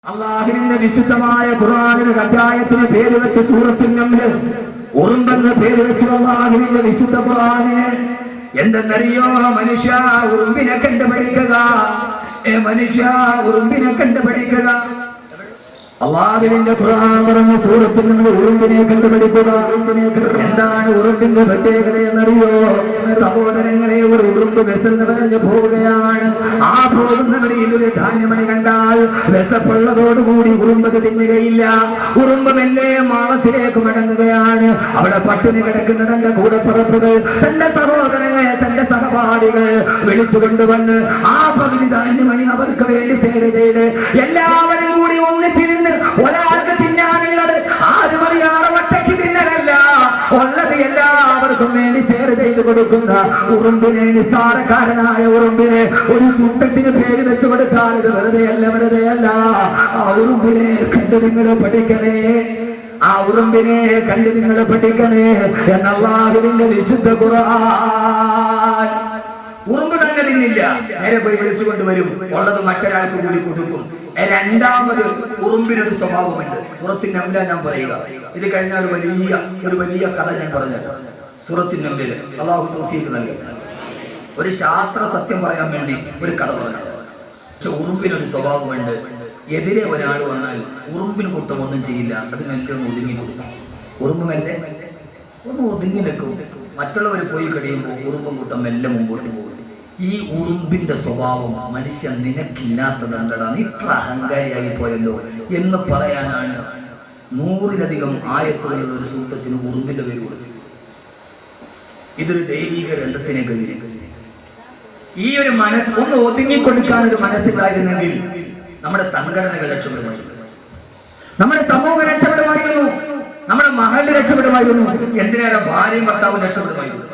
അല്ലാഹുവിന്റെ വിശുദ്ധമായ ഖുർആനിന്റെ അധ്യായത്തിന് പേര് വെച്ച് സൂറത്തുൻ നംൽ ഉറുമ്പെന്ന് പേര് വെച്ച് അല്ലാഹുവിന്റെ വിശുദ്ധ ഖുർആനിന് എന്തെന്നറിയോ? മനുഷ്യ ഉറുമ്പിനെ കണ്ടുപിടിക്കുക, മനുഷ്യ ഉറുമ്പിനെ കണ്ടുപിടിക്കുക. അല്ലാഹുവിന്റെ ഖുർആൻ പറഞ്ഞ സൂറത്തുൻ നംൽ ഉറുമ്പിനെ കണ്ടുപിടിക്കുക. എന്താണ് ഉറുമ്പിന്റെ പ്രത്യേകത എന്നറിയോ? സഹോദരങ്ങളെ, ഒരു ഉറുമ്പ് വിശന്ന് പറഞ്ഞു പോവുകയാണ്. ആ പോകുന്ന വഴിയിൽ ഒരു ധാന്യമണി കണ്ടാൽ വിശപ്പുള്ളതോടുകൂടി ഉറുമ്പത് തിന്നുകയില്ല. ഉറുമ്പ് മെല്ലെ മാളത്തിലേക്ക് മടങ്ങുകയാണ്. അവിടെ പട്ടിണി കിടക്കുന്ന തന്റെ കൂടപ്പിറപ്പുകൾ, തന്റെ സഹോദരങ്ങൾ, തന്റെ സഹപാഠികൾ വിളിച്ചു കൊണ്ടുവന്ന് ആ പകുതി ധാന്യമണി അവർക്ക് വേണ്ടി ഷെയർ ചെയ്ത് എല്ലാവരും കൂടി ഒന്നിച്ചിരുന്ന് ഒരാൾക്ക് തിന്നാനുള്ളത് ആരും അറിയാതെ ഒറ്റയ്ക്ക് തിന്നലല്ല, ഉള്ളത് എല്ലാവർക്കും വേണ്ടി ഷെയർ ചെയ്ത് കൊടുക്കുന്ന ഉറുമ്പിനെ, നിസ്സാരക്കാരനായ ഉറുമ്പിനെ ഒരു സൂട്ടത്തിന് പേര് വെച്ചു കൊടുത്താൽ ഇത് വെറുതെയല്ല. ആ ഉറുമ്പിനെ കണ്ടു നിങ്ങൾ പഠിക്കണേ, ആ ഉറുമ്പിനെ കണ്ടു നിങ്ങൾ പഠിക്കണേ എന്ന അല്ലാഹുവിന്റെ വിശുദ്ധ ഖുർആൻ. ഉറുമ്പ് തന്നെ തിന്നില്ല, നേരെ പോയി വിളിച്ചുകൊണ്ട് വരും, ഉള്ളത് മറ്റൊരാൾക്ക് കൂടി കൊടുക്കും. രണ്ടാമത് ഉറുമ്പിനൊരു സ്വഭാവമുണ്ട്. സൂറത്തുൻ നംൽ ഞാൻ പറയുക, ഇത് കഴിഞ്ഞ ഒരു വലിയ കഥ ഞാൻ പറഞ്ഞു. സൂറത്തുൻ നംലിൽ അല്ലാഹു തൗഫീഖ് നൽകട്ടെ. ഒരു ശാസ്ത്ര സത്യം പറയാൻ വേണ്ടി ഒരു കഥ പറഞ്ഞു. പക്ഷെ ഉറുമ്പിനൊരു സ്വഭാവമുണ്ട്. എതിരെ ഒരാൾ വന്നാൽ ഉറുമ്പിന് കൂട്ടം ഒന്നും ചെയ്യില്ല, അത് മെല്ലെ ഒന്ന് ഒതുങ്ങി കൊടുക്കും. ഉറുമ്പ് മെല്ലെ ഒന്ന് ഒതുങ്ങി നിൽക്കും. മറ്റുള്ളവർ പോയി കഴിയുമ്പോൾ ഉറുമ്പും കൂട്ടം മെല്ലെ മുമ്പോട്ട് പോകും. ഈ ഉറുമ്പിന്റെ സ്വഭാവം മനുഷ്യൻ നിനക്കില്ലാത്തതെന്താണ്, ഇത്ര അഹങ്കാരിയായി പോയല്ലോ എന്ന് പറയാനാണ് 100-ലധികം ആയത്തുകളുള്ള ഒരു സൂക്തത്തിന് ഉറുമ്പിന്റെ പേര് കൊടുത്തു. ഇതൊരു ദൈവിക രംഗത്തിനെ കഴിഞ്ഞു. ഈ ഒരു മനസ്സ് ഒന്ന് ഒതുങ്ങിക്കൊടുക്കാൻ ഒരു മനസ്സുണ്ടായിരുന്നെങ്കിൽ നമ്മുടെ സംഘടനകൾ രക്ഷപ്പെടുമായിരുന്നു, നമ്മുടെ സമൂഹം രക്ഷപ്പെടുമായിരുന്നു, നമ്മുടെ മഹല്ല് രക്ഷപ്പെടുമായിരുന്നു. എന്തിനേറെ ഭാര്യയും ഭർത്താവും രക്ഷപ്പെടുമായിരുന്നു.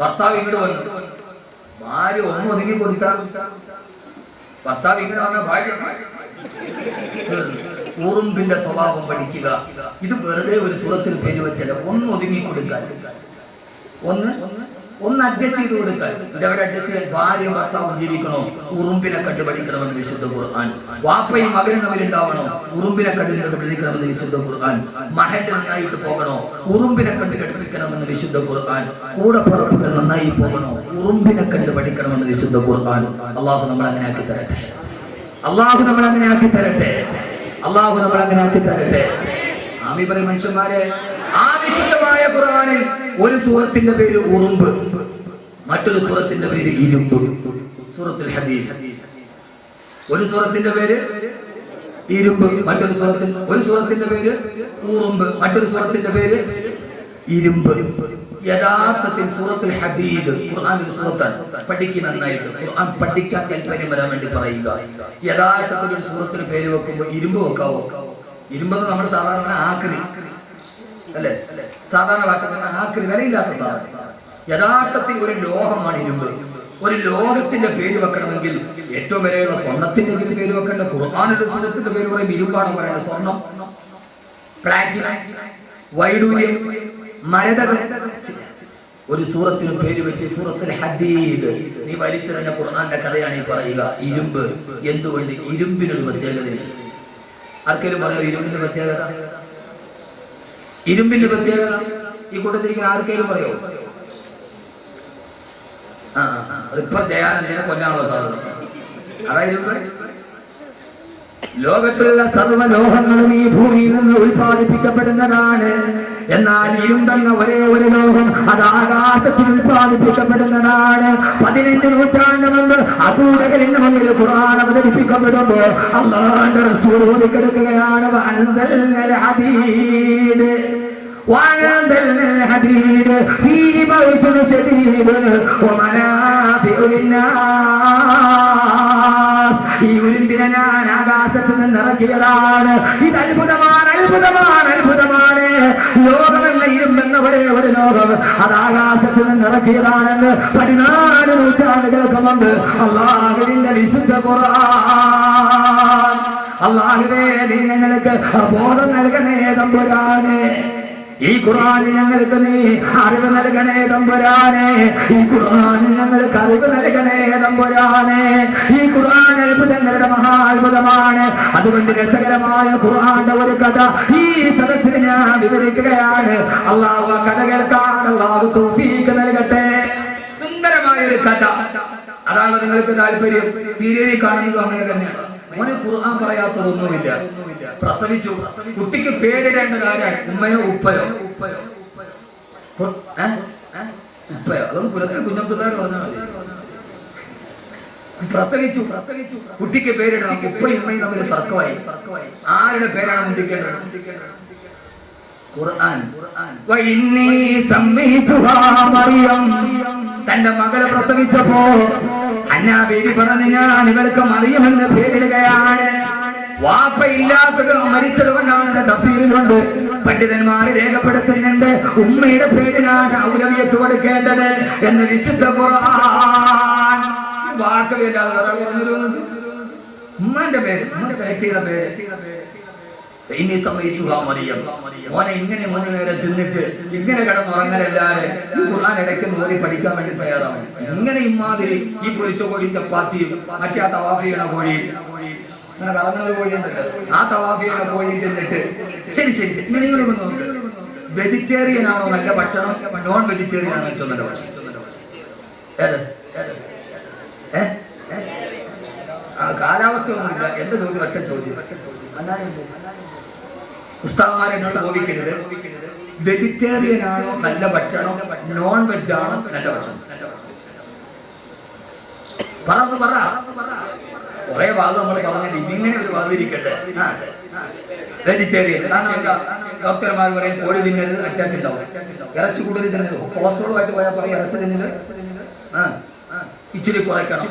ഭർത്താവ് ഇങ്ങോട്ട് വന്നു, ഭാര്യ ഒന്നും ഒതുങ്ങി കൊടുത്താൽ ഭർത്താവ് ഇങ്ങനെ വന്ന ഭാര്യ ഉറുമ്പിന്റെ സ്വഭാവം പഠിക്കുക. ഇത് വെറുതെ ഒരു സൂറത്തിൽ പേര് വെച്ചല്ല, ഒന്ന് ഒതുങ്ങി കൊടുക്കാൻ, ഒന്ന് അഡ്ജസ്റ്റ് ചെയ്ത് കൊടുക്കാൻ. ഇതവിടെ അഡ്ജസ്റ്റ് ചെയ്യാൻ ഭാര്യയും ഭർത്താവും ജീവിക്കണോ? ഉറുമ്പിനെ കണ്ടുപഠിക്കണമെന്ന് വിശുദ്ധ ഖുർആൻ. വാപ്പയും മകനും തമ്മിലുണ്ടാവണോ? ഉറുമ്പിനെ കണ്ടുപഠിക്കണമെന്ന് വിശുദ്ധ ഖുർആൻ. മഹല്ല് നന്നായിട്ട് പോകണോ? ഉറുമ്പിനെ കണ്ടുപഠിക്കണമെന്ന് വിശുദ്ധ ഖുർആൻ. കൂടെ പുറപ്പുകൾ നന്നായി പോകണോ? ഉറുമ്പിനെ കണ്ടുപഠിക്കണമെന്ന് വിശുദ്ധ ഖുർആൻ. അള്ളാഹു നമ്മളെ അങ്ങനെ ആക്കി തരട്ടെ, അള്ളാഹു നമ്മളെ അങ്ങനെ ആക്കി തരട്ടെ, അള്ളാഹു നമ്മളെ അങ്ങനെ ആക്കി തരട്ടെ. ആമീൻ പറയും മനുഷ്യന്മാരെ. ആ വിശുദ്ധമായ ഖുർആനിൽ ഒരു സൂറത്തിന്റെ പേര് ഉറുമ്പ്, മറ്റൊരു സൂറത്തിന്റെ പേര് ഇരുമ്പ്. സൂറത്തുൽ ഹദീദ്. ഒരു സൂറത്തിന്റെ പേര് ഇരുമ്പ്, ഒരു സൂറത്തിന്റെ പേര് ഉറുമ്പ്, മറ്റൊരു സൂറത്തിന്റെ പേര് ഇരുമ്പ്. യഥാർത്ഥത്തിൽ സൂറത്തുൽ ഹദീദ് ഖുർആനിൽ സൂറത്താണ്. പഠിക്കുക നന്നായിട്ട്, ഖുർആൻ പഠിക്കാൻ താല്പര്യം വരാൻ വേണ്ടി പറയുക. യഥാർത്ഥത്തിൽ ഒരു സൂറത്തിന് പേര് വെക്കുമ്പോൾ ഇരുമ്പ് വെക്കാവോ? ഇരുമ്പെന്ന് നമ്മൾ സാധാരണ ആക്രി അല്ലെ, സാധാരണ ഭാഷ ആക്രി, വിലയില്ലാത്ത സാധനം. യഥാർത്ഥത്തിൽ ഒരു ലോഹമാണ് ഇരുമ്പ്. ഒരു ലോകത്തിന്റെ പേര് വെക്കണമെങ്കിൽ ഏറ്റവും വിലയുള്ള സ്വർണത്തിന്റെ പേര് വെക്കേണ്ട. ഖുർആനിന്റെ സൂറത്തിന്റെ പേര് പറയും ഇരുമ്പാണ് പറയുന്നത്. സ്വർണം, പ്ലാറ്റിനം, വൈഡൂര്യം, മരതകം. ഒരു സൂറത്തിന് പേര് വെച്ച് സൂറത്തുൽ ഹദീദ്. നീ വലിച്ചെറിഞ്ഞ ഖുർആന്റെ കഥയാണ് ഈ പറയുക. ഇരുമ്പ്. എന്തുകൊണ്ട്? ഇരുമ്പിനൊരു പ്രത്യേകതയില്ല. ആർക്കെങ്കിലും പറയോ ഇരുമ്പിന്റെ പ്രത്യേകത? ഇരുമ്പിന്റെ പ്രത്യേകത ഈ കൂട്ടത്തിരിക്കുന്ന ആർക്കെങ്കിലും പറയോ? ഇപ്പൊ ദയാനന്ദനെ കൊല്ലാനുള്ള സാധ്യത. അതായത് ലോകത്തിലുള്ള സർവ്വലോഹങ്ങളും ഈ ഭൂമിയിൽ നിന്ന് ഉൽപ്പാദിപ്പിക്കപ്പെടുന്നതാണ്. എന്നാൽ ഇരുമ്പെന്ന ഒരേ ഒരു ലോകം അത് ആകാശത്തിൽ ഉൽപ്പാദിപ്പിക്കപ്പെടുന്നതാണ്. 15 നൂറ്റാണ്ട് മുമ്പ് അബൂജഹലിന്റെ മുന്നിൽ ഖുർആൻ അവതരിപ്പിക്കപ്പെടുമ്പോ അല്ലാഹുവിന്റെ റസൂൽ ഓതിക്കെടുക്കുകയാണ് വഅൻസൽനൽ ഹദീദ് ഫീഹി ബഅസുൻ ശദീദുൻ വമനാഫിഉ ലിന്നാസ്. ഈ ഉരുമ്പിനെ ഞാൻ ആകാശത്ത് നിന്ന് ഇറക്കിയതാണ്. ഇത് അത്ഭുതമാണ്, അത്ഭുതമാണ്, അത്ഭുതമാണ്. ലോകമല്ല ഇരുമ്പെന്ന ഒരേ ഒരു ലോകം അത് ആകാശത്ത് നിന്ന് ഇറക്കിയതാണെന്ന് 14 നൂറ്റാണ്ടുകൾക്ക് മുമ്പ് അല്ലാഹുവിന്റെ വിശുദ്ധ ഖുർആൻ. അല്ലാഹുവേ, നീ ഞങ്ങൾക്ക് ബോധം നൽകണേ തമ്പുരാനെ. ഈ ഖുർആനിൽ ഞങ്ങൾക്ക് നീ അറിവ് നൽകണേ തമ്പുരാനെ. ഈ ഖുർആനിൽ ഞങ്ങൾക്ക് അറിവ് നൽകണേ തമ്പുരാനെ. ഈ ഖുർആൻ അത്ഭുതങ്ങളുടെ മഹാത്ഭുതമാണ്. അതുകൊണ്ട് രസകരമായ ഖുർആന്റെ ഒരു കഥ ഈ സദസ്സിന് ഞാൻ വിവരിക്കുകയാണ്. അള്ളാഹു ആ കഥ കേൾക്കാൻ അള്ളാഹു തൗഫീഖ് നൽകട്ടെ. സുന്ദരമായ ഒരു കഥ. അതാണ് നിങ്ങൾക്ക് താല്പര്യം. സീരിയലിൽ കാണുന്നത് അങ്ങനെ തന്നെയാണ്. മോനെ ഖുർആൻ പറയാത്തതൊന്നുമില്ല. പ്രസവിച്ചു, കുട്ടിക്ക് പേരിടേണ്ടത് ആരാണ്? ഉമ്മയോ ഉപ്പയോ? ഉപ്പയോ അതൊന്നും പുലത്തിൽ കുഞ്ഞപ്പിള്ളാട് പറഞ്ഞാൽ മതി. പ്രസവിച്ചു, കുട്ടിക്ക് പേരിടണം. ഉപ്പയും ഉമ്മയും തമ്മിൽ തർക്കമായി. ആരുടെ പേരാണ് മുന്തിക്കേണ്ടത്? ഖുർആൻ. തന്റെ മകളെ പ്രസവിച്ചപ്പോ ഹന്നാ ബീവി പറഞ്ഞു, ഞാൻ ഇവൾക്ക് മറിയമെന്ന് പേരിടുകയാണ്. വാപ്പ ഇല്ലാത്തത് മരിച്ചത് കൊണ്ടാണ് തഫ്സീറിലുണ്ട്. പണ്ഡിതന്മാര് രേഖപ്പെടുത്തുന്നുണ്ട് ഉമ്മയുടെ പേരിലാണ് ഔലവിയത്ത് കൊടുക്കേണ്ടത് എന്ന് വിശുദ്ധ ഖുർആൻ. വാക്കല്ലാതെ പറഞ്ഞിരുന്നത് ഉമ്മന്റെ പേര്, ഉമ്മ സെലക്ട് ചെയ്ത പേര്. ഇനി സമയത്തുക മറിയം. മോനെ ഇങ്ങനെ മൂന്ന് നേരം തിന്നിട്ട് ഇങ്ങനെ കിടന്നുറങ്ങലല്ലാതെ ഖുർആൻ ഇടയ്ക്ക് നോറി പഠിക്കാൻ വേണ്ടി തയ്യാറാവും. ഇങ്ങനെ ഇമാതിരി ഈ പൊരിച്ച കോഴി ചപ്പാത്തിയും മറ്റേ ആ തവാഫിയുടെ കോഴി, അങ്ങനെ കറങ്ങുന്ന കോഴിയുണ്ടല്ലോ, ആ തവാഫിയുടെ കോഴി തിന്നിട്ട് ശരി ശരി ശരി നിങ്ങൾ നോക്ക്. വെജിറ്റേറിയൻ ആണോ നല്ല ഭക്ഷണം, നോൺ വെജിറ്റേറിയൻ ആണോ ഏറ്റവും നല്ല ഭക്ഷണം? ഏത്? കാലാവസ്ഥ ഒന്നുമില്ല. എന്റെ ചോദ്യം ഒറ്റ ചോദ്യം. ഉസ്താദന്മാരെന്നോട് ചോദിക്കരുത്. വെജിറ്റേറിയൻ ആണോ നല്ല ഭക്ഷണം, നോൺ വെജ് ആണോ നല്ല ഭക്ഷണം? പറ. കുറെ ഭാഗം നമ്മൾ പറഞ്ഞത് ഇങ്ങനെ ഒരു വാദിരിക്കട്ടെ. വെജിറ്റേറിയൻ. കാരണം എന്താ? ഡോക്ടർമാർ പറയും കോഴി തിന്നരുത്, അറ്റാക്ക് ഉണ്ടാവും. ഇറച്ചി കൂടുതൽ തിന്നരുത്, കൊളസ്ട്രോളുമായിട്ട് പോയാൽ പറയും ഇറച്ചി തിന്നത് ഇച്ചിരി കുറയ്ക്കണം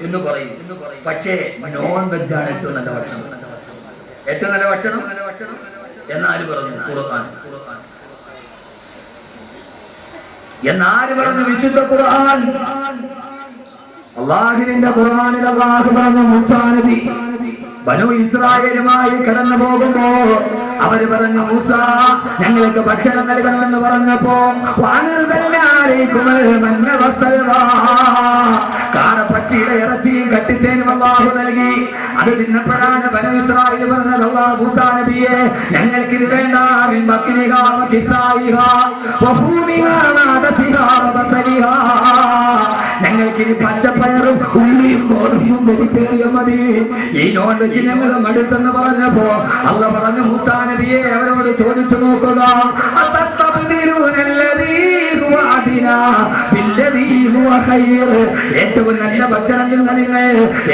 എന്ന് പറയും. പക്ഷേ നോൺ വെജ് ആണ് ഏറ്റവും നല്ല ഭക്ഷണം. ഏറ്റവും നല്ല ഭക്ഷണം എന്നാര് പറഞ്ഞു? ഖുർആൻ. എന്നാര് പറഞ്ഞു? വിശുദ്ധ ഖുർആൻ. അല്ലാഹുവിന്റെ ഖുർആനിൽ അല്ലാഹു പറഞ്ഞു, മൂസാ നബി ബനൂ ഇസ്രായേലുമായി കടന്നു പോകുമ്പോ അവര് പറഞ്ഞു, മൂസ ഞങ്ങൾക്ക് ഭക്ഷണം നൽകണമെന്ന് പറഞ്ഞപ്പോ കാടപ്പക്ഷിയുടെ ഇറച്ചിയും കട്ടിച്ചേനും അല്ലാഹു നൽകി. അത് തിന്നപ്പോഴാണ് ബനൂ ഇസ്രായേൽ പറഞ്ഞത്, അല്ലാഹു മൂസാ നബിയെ ഞങ്ങൾക്ക് ഇത് വേണ്ട, ഞങ്ങൾക്കിനി പച്ചപ്പയറും ഉള്ളിയും ഗോതമ്പും വെജിറ്റേറിയൻ മതി, ഈ നോൺ വെജ് ഞങ്ങൾ മടുത്തെന്ന് പറഞ്ഞപ്പോ അല്ലാഹു പറഞ്ഞു, മൂസാ നബിയെ അവരോട് ചോദിച്ചു നോക്കുക, ഏറ്റവും നല്ല ഭക്ഷണം നിങ്ങൾ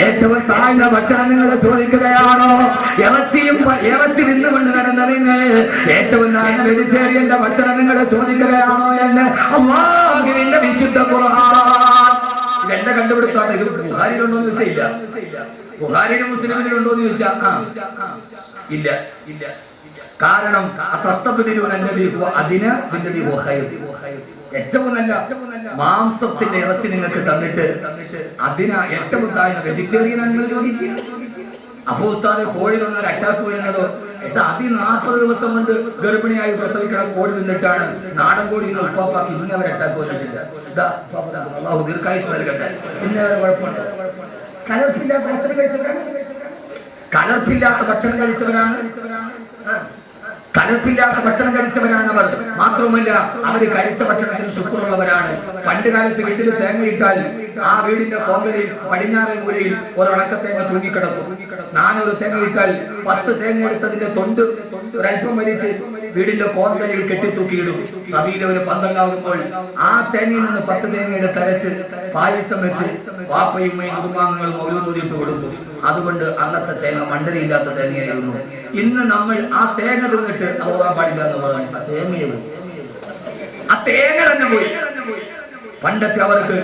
ഏറ്റവും താഴ്ന്ന ഭക്ഷണം നിങ്ങൾ ചോദിക്കുകയാണോ? ഇറച്ചി നിന്നുകൊണ്ട് നടന്ന നിങ്ങൾ ഏറ്റവും താഴ്ന്ന വെജിറ്റേറിയന്റെ ഭക്ഷണം നിങ്ങൾ ചോദിക്കുകയാണോ എന്ന് അല്ലാഹുവിന്റെ വിശുദ്ധ ഖുർആൻ. ഇതെന്റെ കണ്ടുപിടുത്താണ്. ഇത് ബുഖാരിയിലുണ്ടോ എന്ന് ചോദിച്ചാൽ ഇല്ല. ബുഖാരിയിലും മുസ്ലിമിലും ഉണ്ടോ എന്ന് ചോദിച്ചാൽ ഇല്ല. കാരണം ഏറ്റവും നല്ല മാംസത്തിന്റെ ഇറച്ചി നിങ്ങൾക്ക് തന്നിട്ട് അതിനാ ഏറ്റവും താഴ്ന്ന വെജിറ്റേറിയനാണ് നിങ്ങൾ ചോദിക്കുക. അപ്പോ ഉസ്താദ് കോഴി തന്നൊരു അറ്റാക്ക് വരുന്നതോ? 40 ദിവസം കൊണ്ട് ഗർഭിണിയായി പ്രസവിക്കണം കോഴി തിന്നിട്ടാണ് നാടൻ കോഴി നിന്ന് ഉപ്പാപ്പാക്കി ഇന്നവരെ അറ്റാക്ക് വന്നിട്ടില്ല. അല്ലാഹു ദീർഘായുസ് നൽകട്ടെ. ഇന്നവരെ കുഴപ്പമുണ്ട്. കലർപ്പില്ലാത്ത ഭക്ഷണം കഴിച്ചവരാണ്. കലർപ്പില്ലാത്ത ഭക്ഷണം കഴിച്ചവരാണ് അവർ. മാത്രവുമല്ല അവര് കഴിച്ച ഭക്ഷണത്തിന് ശുക്രുള്ളവരാണ്. പണ്ട് കാലത്ത് വീട്ടിൽ തേങ്ങയിട്ടാൽ ആ വീടിന്റെ കോങ്കലിൽ പടിഞ്ഞാറേ മൂലയിൽ ഒരൊണക്ക തേങ്ങ തൂങ്ങിക്കിടക്കും. 400 തേങ്ങയിട്ടാൽ 10 തേങ്ങ എടുത്തതിന്റെ തൊണ്ട് ഒരൽപ്പം വലിച്ച് വീടിന്റെ കോന്തലിൽ കെട്ടിത്തൂക്കിയിടും. റബീൽ ഒരു പന്തലാകുമ്പോൾ ആ തേങ്ങയിൽ നിന്ന് 10 തേങ്ങ എടുത്തരച്ച് പായസം വെച്ച് വാപ്പയും കുടുംബാംഗങ്ങളും ഓരോന്നിട്ട് കൊടുത്തു. അതുകൊണ്ട് അന്നത്തെ തേങ്ങ മണ്ടരിയില്ലാത്ത തേങ്ങയായിരുന്നു. ഇന്ന് നമ്മൾ ആ തേങ്ങ തിന്നിട്ട് പോകാൻ പാടില്ല എന്ന് പറഞ്ഞു. ആ തേങ്ങ തന്നെ പോയി. പണ്ടൊക്കെ അവർക്ക്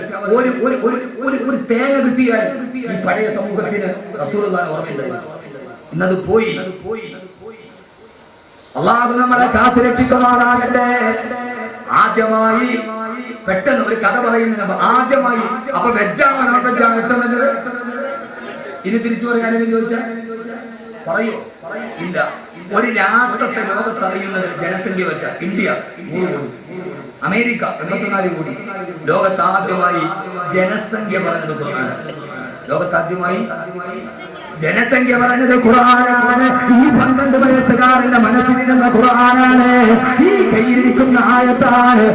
ഒരു തേങ്ങ കിട്ടിയാൽ ഈ പഴയ സമൂഹത്തിന് റസൂലുള്ളാഹിനെ ഉറപ്പുണ്ടായിരുന്നു. ഇന്നത് പോയി. അല്ലാഹു നമ്മളെ കാത്തുരക്ഷിക്കുമാറാകട്ടെ. ആദ്യമായി പെട്ടെന്ന് ഒരു കഥ പറയുന്നതിന് ആദ്യമായി അപ്പൊ വെജാണോ നോൺ വെജാണോ ഏറ്റവും നല്ലത്? ഇനി തിരിച്ചു പറയാനെന്ന് ചോദിച്ചാൽ പറയൂ? ഇല്ല. ഒരു രാഷ്ട്രത്തെ ലോകത്തറിയുന്നത് ജനസംഖ്യ വെച്ച ഇന്ത്യ 100 കോടി, അമേരിക്ക 84 കോടി. ലോകത്താദ്യമായി ജനസംഖ്യ പറഞ്ഞത് ഖുർആനാണ്. ലോകത്താദ്യമായി ജനസംഖ്യ പറഞ്ഞത് ഖുർആനാണ്. ഈ 12 വയസ്സുകാരന്റെ മനസ്സിലിരുന്ന ഖുർആനാണ്. ഈ കയ്യിലിരിക്കുന്ന ആയത്താണ്.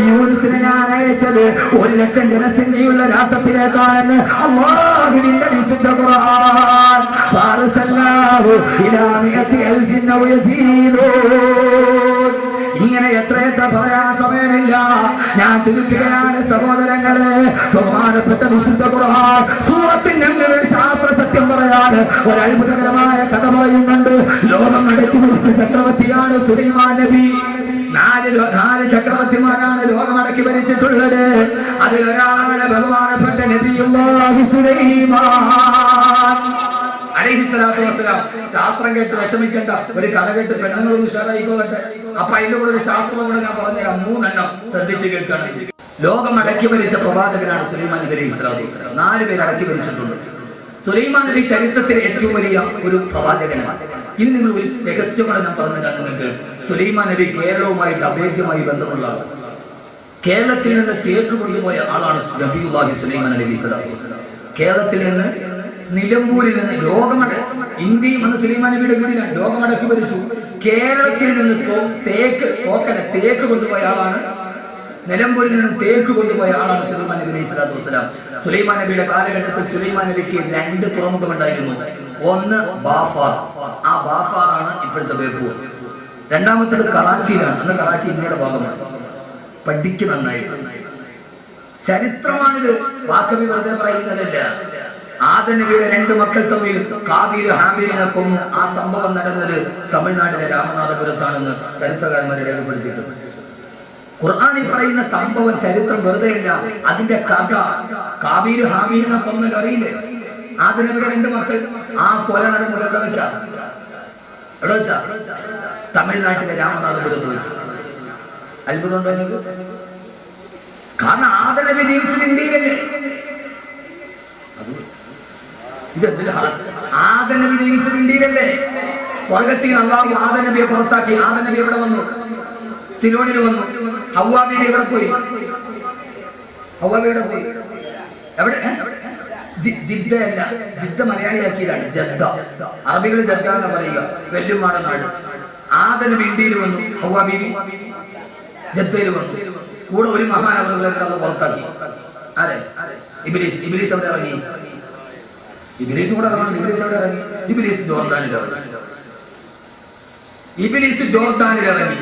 യൂനുസിനെ ഞാൻ അയച്ചത് 1,00,000 ജനസംഖ്യയുള്ള രാഷ്ട്രത്തിലേക്കാണ്. അല്ലാഹുവിന്റെ വിശുദ്ധ ഖുർആൻ. ഇങ്ങനെ എത്ര പറയാൻ സമയമില്ല. ഞാൻ ചുരുക്കുകയാണ് സഹോദരങ്ങളെ. ബഹുമാനപ്പെട്ട വിശുദ്ധ ഖുർആൻ സൂറത്തിന്റെ ശാസ്ത്ര സത്യം പറയാൻ ഒരു അത്ഭുതകരമായ കഥ പറയുന്നുണ്ട്. ലോകം അടക്കി പിടിച്ച ചക്രവർത്തിയാണ് സുലൈമാൻ നബി. 4 ചക്രവർത്തിമാരാണ് ലോകം അടക്കി ഭരിച്ചിട്ടുള്ളത്. അതിലൊരാളാണ് ബഹുമാനപ്പെട്ട നബിയുല്ലാഹി സുലൈമാൻ അലൈഹിസ്സലാത്തു വസ്സലാം. ശാസ്ത്രം കേട്ട് വിഷമിക്കേണ്ട, ഒരു കഥ കേട്ട് പെണ്ണുങ്ങളും ഉഷാറായിക്കോട്ടെ. അപ്പൊ അതിന്റെ കൂടെ ഒരു ശാസ്ത്രം കൂടെ ഞാൻ പറഞ്ഞുതരാം. 3 എണ്ണം ശ്രദ്ധിച്ച് കേൾക്കുകയാണ്. ലോകം അടക്കി ഭരിച്ച പ്രവാചകനാണ് സുലൈമാൻ നബി അലൈഹിസ്സലാത്തു വസ്സലാം. 4 പേര് അടക്കി ഭരിച്ചിട്ടുണ്ട്. സുലൈമാൻ നബി ചരിത്രത്തിലെ ഏറ്റവും വലിയ ഒരു പ്രവാചകനാണ്. ഇനി നിങ്ങൾ ഒരു രഹസ്യം കൂടെ ഞാൻ പറഞ്ഞുതരാം നിങ്ങൾക്ക്. സുലൈമാൻ നബി കേരളവുമായിട്ട് അഭേദ്യമായി ബന്ധമുള്ള ആളാണ്. കേരളത്തിൽ നിന്ന് തേക്ക് കൊണ്ടുപോയ ആളാണ് നബിയുല്ലാഹി സുലൈമാൻ അലൈഹിസ്സലാത്തു വസ്സലാം. കേരളത്തിൽ നിന്ന് നിലമ്പൂരിൽ നിന്ന് ഇന്ത്യയും അന്ന് സുലൈമാൻ നബിയുടെ വീടിലാണ് ലോകമടക്കി ഭരിച്ചു. കേരളത്തിൽ നിന്ന് തേക്ക് കൊണ്ടുപോയ ആളാണ്. നിലമ്പൂരിൽ നിന്ന് തേക്ക് കൊണ്ടുപോയ ആളാണ് സുലൈമാൻ നബി അലൈഹി സ്വലാത്തു വസ്സലാം. സുലൈമാൻ നബിയുടെ കാലഘട്ടത്തിൽ സുലൈമാൻ നബിക്ക് 2 തുറമുഖം ഉണ്ടായിരുന്നു. ഒന്ന് ബാഫാർ. ആ ബാഫാറാണ് ഇപ്പോഴത്തെ ബേപ്പൂർ. രണ്ടാമത്തേത് കറാച്ചിയിലാണ്. അന്ന് കറാച്ചി ഇന്ത്യയുടെ ഭാഗമാണ്. പഠിക്ക് നന്നായിട്ട്. ചരിത്രമാണിത്, വാക്കവി വെറുതെ പറയുന്നതല്ല. ആദം നബിയുടെ 2 മക്കൾ തമ്മിൽ കാബീൽ ഹാബീലിനെ കൊന്നു. ആ സംഭവം നടന്നത് തമിഴ്നാട്ടിലെ രാമനാഥപുരത്താണെന്ന് ചരിത്രകാരന്മാർ രേഖപ്പെടുത്തിയിട്ടുണ്ട്. ഖുർആനിൽ പറയുന്ന സംഭവം ചരിത്രം വെറുതെയല്ല, അതിന്റെ കഥ. കാബീൽ ഹാബീലിനെ കൊന്നല്ലോ, അറിയില്ലേ? ആദം നബിയുടെ 2 മക്കൾ. ആ കൊല നടന്നത് എവിടെ വെച്ചാ? തമിഴ്നാട്ടിലെ രാമനാഥപുരത്ത് വെച്ച്. അത്ഭുതം ഉണ്ടോ? കാരണം ആദം നബി ജീവിച്ചത് ഇന്ത്യയിലല്ലേ? ആദം നബി ജീവിച്ചത് ഇന്ത്യയിലല്ലേ? സ്വർഗത്തിൽ അല്ലാഹു ആദം നബിയെ പുറത്താക്കി. ആദം നബി എവിടെ വന്നു? സിലോണിൽ വന്നു. ഹവ്വാ ബീവി എവിടെ പോയി? എവിടെ? ജിദ്ദയല്ല, ജിദ്ദ മലയാളിയാക്കിയതാണ്. ജദ്ദ. അറബികൾ ജദ്ദ എന്ന് പറയുക, വെല്ലുമാട നാട്. ആദം നബി ഇന്ത്യയിൽ വന്നു, ഹവ്വാ ബീവി ജദ്ദയിൽ വന്നു. കൂടെ ഒരു മഹാനവറുകളെ പുറത്താക്കി. ആരെ? ഇബ്ലീസ്. ഇബ്ലീസ് എവിടെ ഇറങ്ങി? ഇബ്ലീസ് കൂടെ ഇറങ്ങി. ഇബ്ലീസ് എവിടെ ഇറങ്ങി? ഇബ്ലീസ് ജോർദാനിൽ ഇറങ്ങി.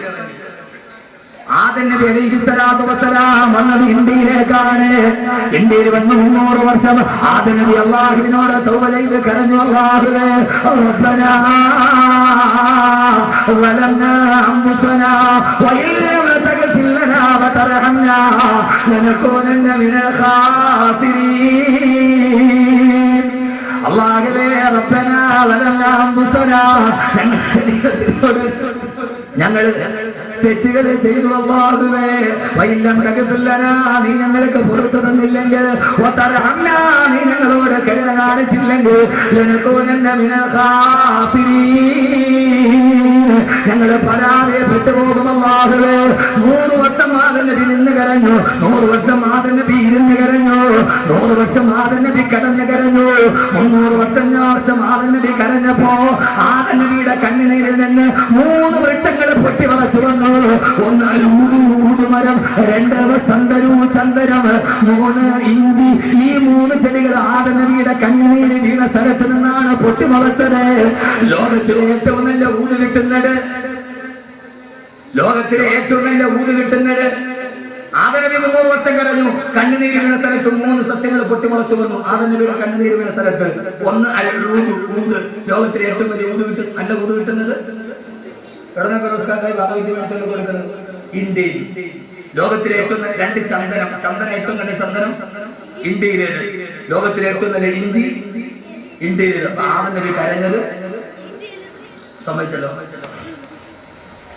ആദം നബി അലൈഹിസ്സലാത്തു വസ്സലാം വന്നത് ഇന്ത്യയിലേക്കാണ്. ഇന്ത്യയിൽ വന്ന് 300 വർഷം ആദം നബി അല്ലാഹുവിനോട് തൗബ ചെയ്ത് കരഞ്ഞു. അല്ലാഹുവേ, റബ്ബനാ വലന്നാ അൻഫുസനാ വഇല്ലം തഗ്ഫിർ ലനാ വതർഹംനാ ലനകൂനന്ന മിനൽ ഖാസിരീൻ. അല്ലാഹുവേ, റബ്ബനാ വലന്നാ അൻഫുസനാ, ഞങ്ങൾ തെറ്റുകൾ ചെയ്തു. അല്ലാഹുവേ, വഇല്ലം തഗ്ഫിർ ലനാ, നീ ഞങ്ങൾക്ക് പുറത്തു തന്നില്ലെങ്കിൽ, വതർഹംനാ, നീ ഞങ്ങളോട് കരുണ കാണിച്ചില്ലെങ്കിൽ, ലനകൂനന്ന മിനൽ ഖാസിരീൻ, ഞങ്ങൾ പരാജയപ്പെട്ടു പോകും. അല്ലാഹുവേ, 100 വർഷം ആദം നബി നിന്ന് കരഞ്ഞു. 100 വർഷം ആദം നബി ഇരുന്ന് കരഞ്ഞു. 100 വർഷം ആദം നബി കടന്ന് കരഞ്ഞു. 300 വർഷം ആദം നബി കരഞ്ഞപ്പോ ആദം നബിയുടെ കണ്ണുനീരിൽ നിന്ന് 3 വൃക്ഷങ്ങൾ പൊട്ടി വളച്ചു വന്നു. 1 ഊത് മരം, 2 സന്തരു ചന്ദനം, 3 ഇഞ്ചി. ഈ 3 ചെടികൾ ആദം നബിയുടെ കണ്ണുനീര് വീണ സ്ഥലത്ത് നിന്നാണ് പൊട്ടി വളച്ചത്. ലോകത്തിലെ ഏറ്റവും നല്ല ഊത് കിട്ടുന്നത് ആദം നബി 300 വർഷം കരഞ്ഞു. കണ്ണുനീര് വീണ സ്ഥലത്ത് 3 സസ്യങ്ങൾ പൊട്ടിമുളച്ചു വന്നു. ആദം നബിയുടെ കണ്ണുനീര് വീണ സ്ഥലത്ത് 1 ഊത്. ലോകത്തിലെ ഏറ്റവും വലിയ ഊത് കിട്ടും. നല്ല ഊത് കിട്ടുന്നത് ഇന്ത്യയിൽ. ലോകത്തിലെ ഏറ്റവും നല്ല 2 ചന്ദനം ഏറ്റവും നല്ല ചന്ദനം ഇന്ത്യയിലേത്. ലോകത്തിലെ ഏറ്റവും നല്ല ഇഞ്ചി ഇന്ത്യയിലേത്. അപ്പൊ ആദം നബി കരഞ്ഞത് സമ്മതിച്ചല്ലോ.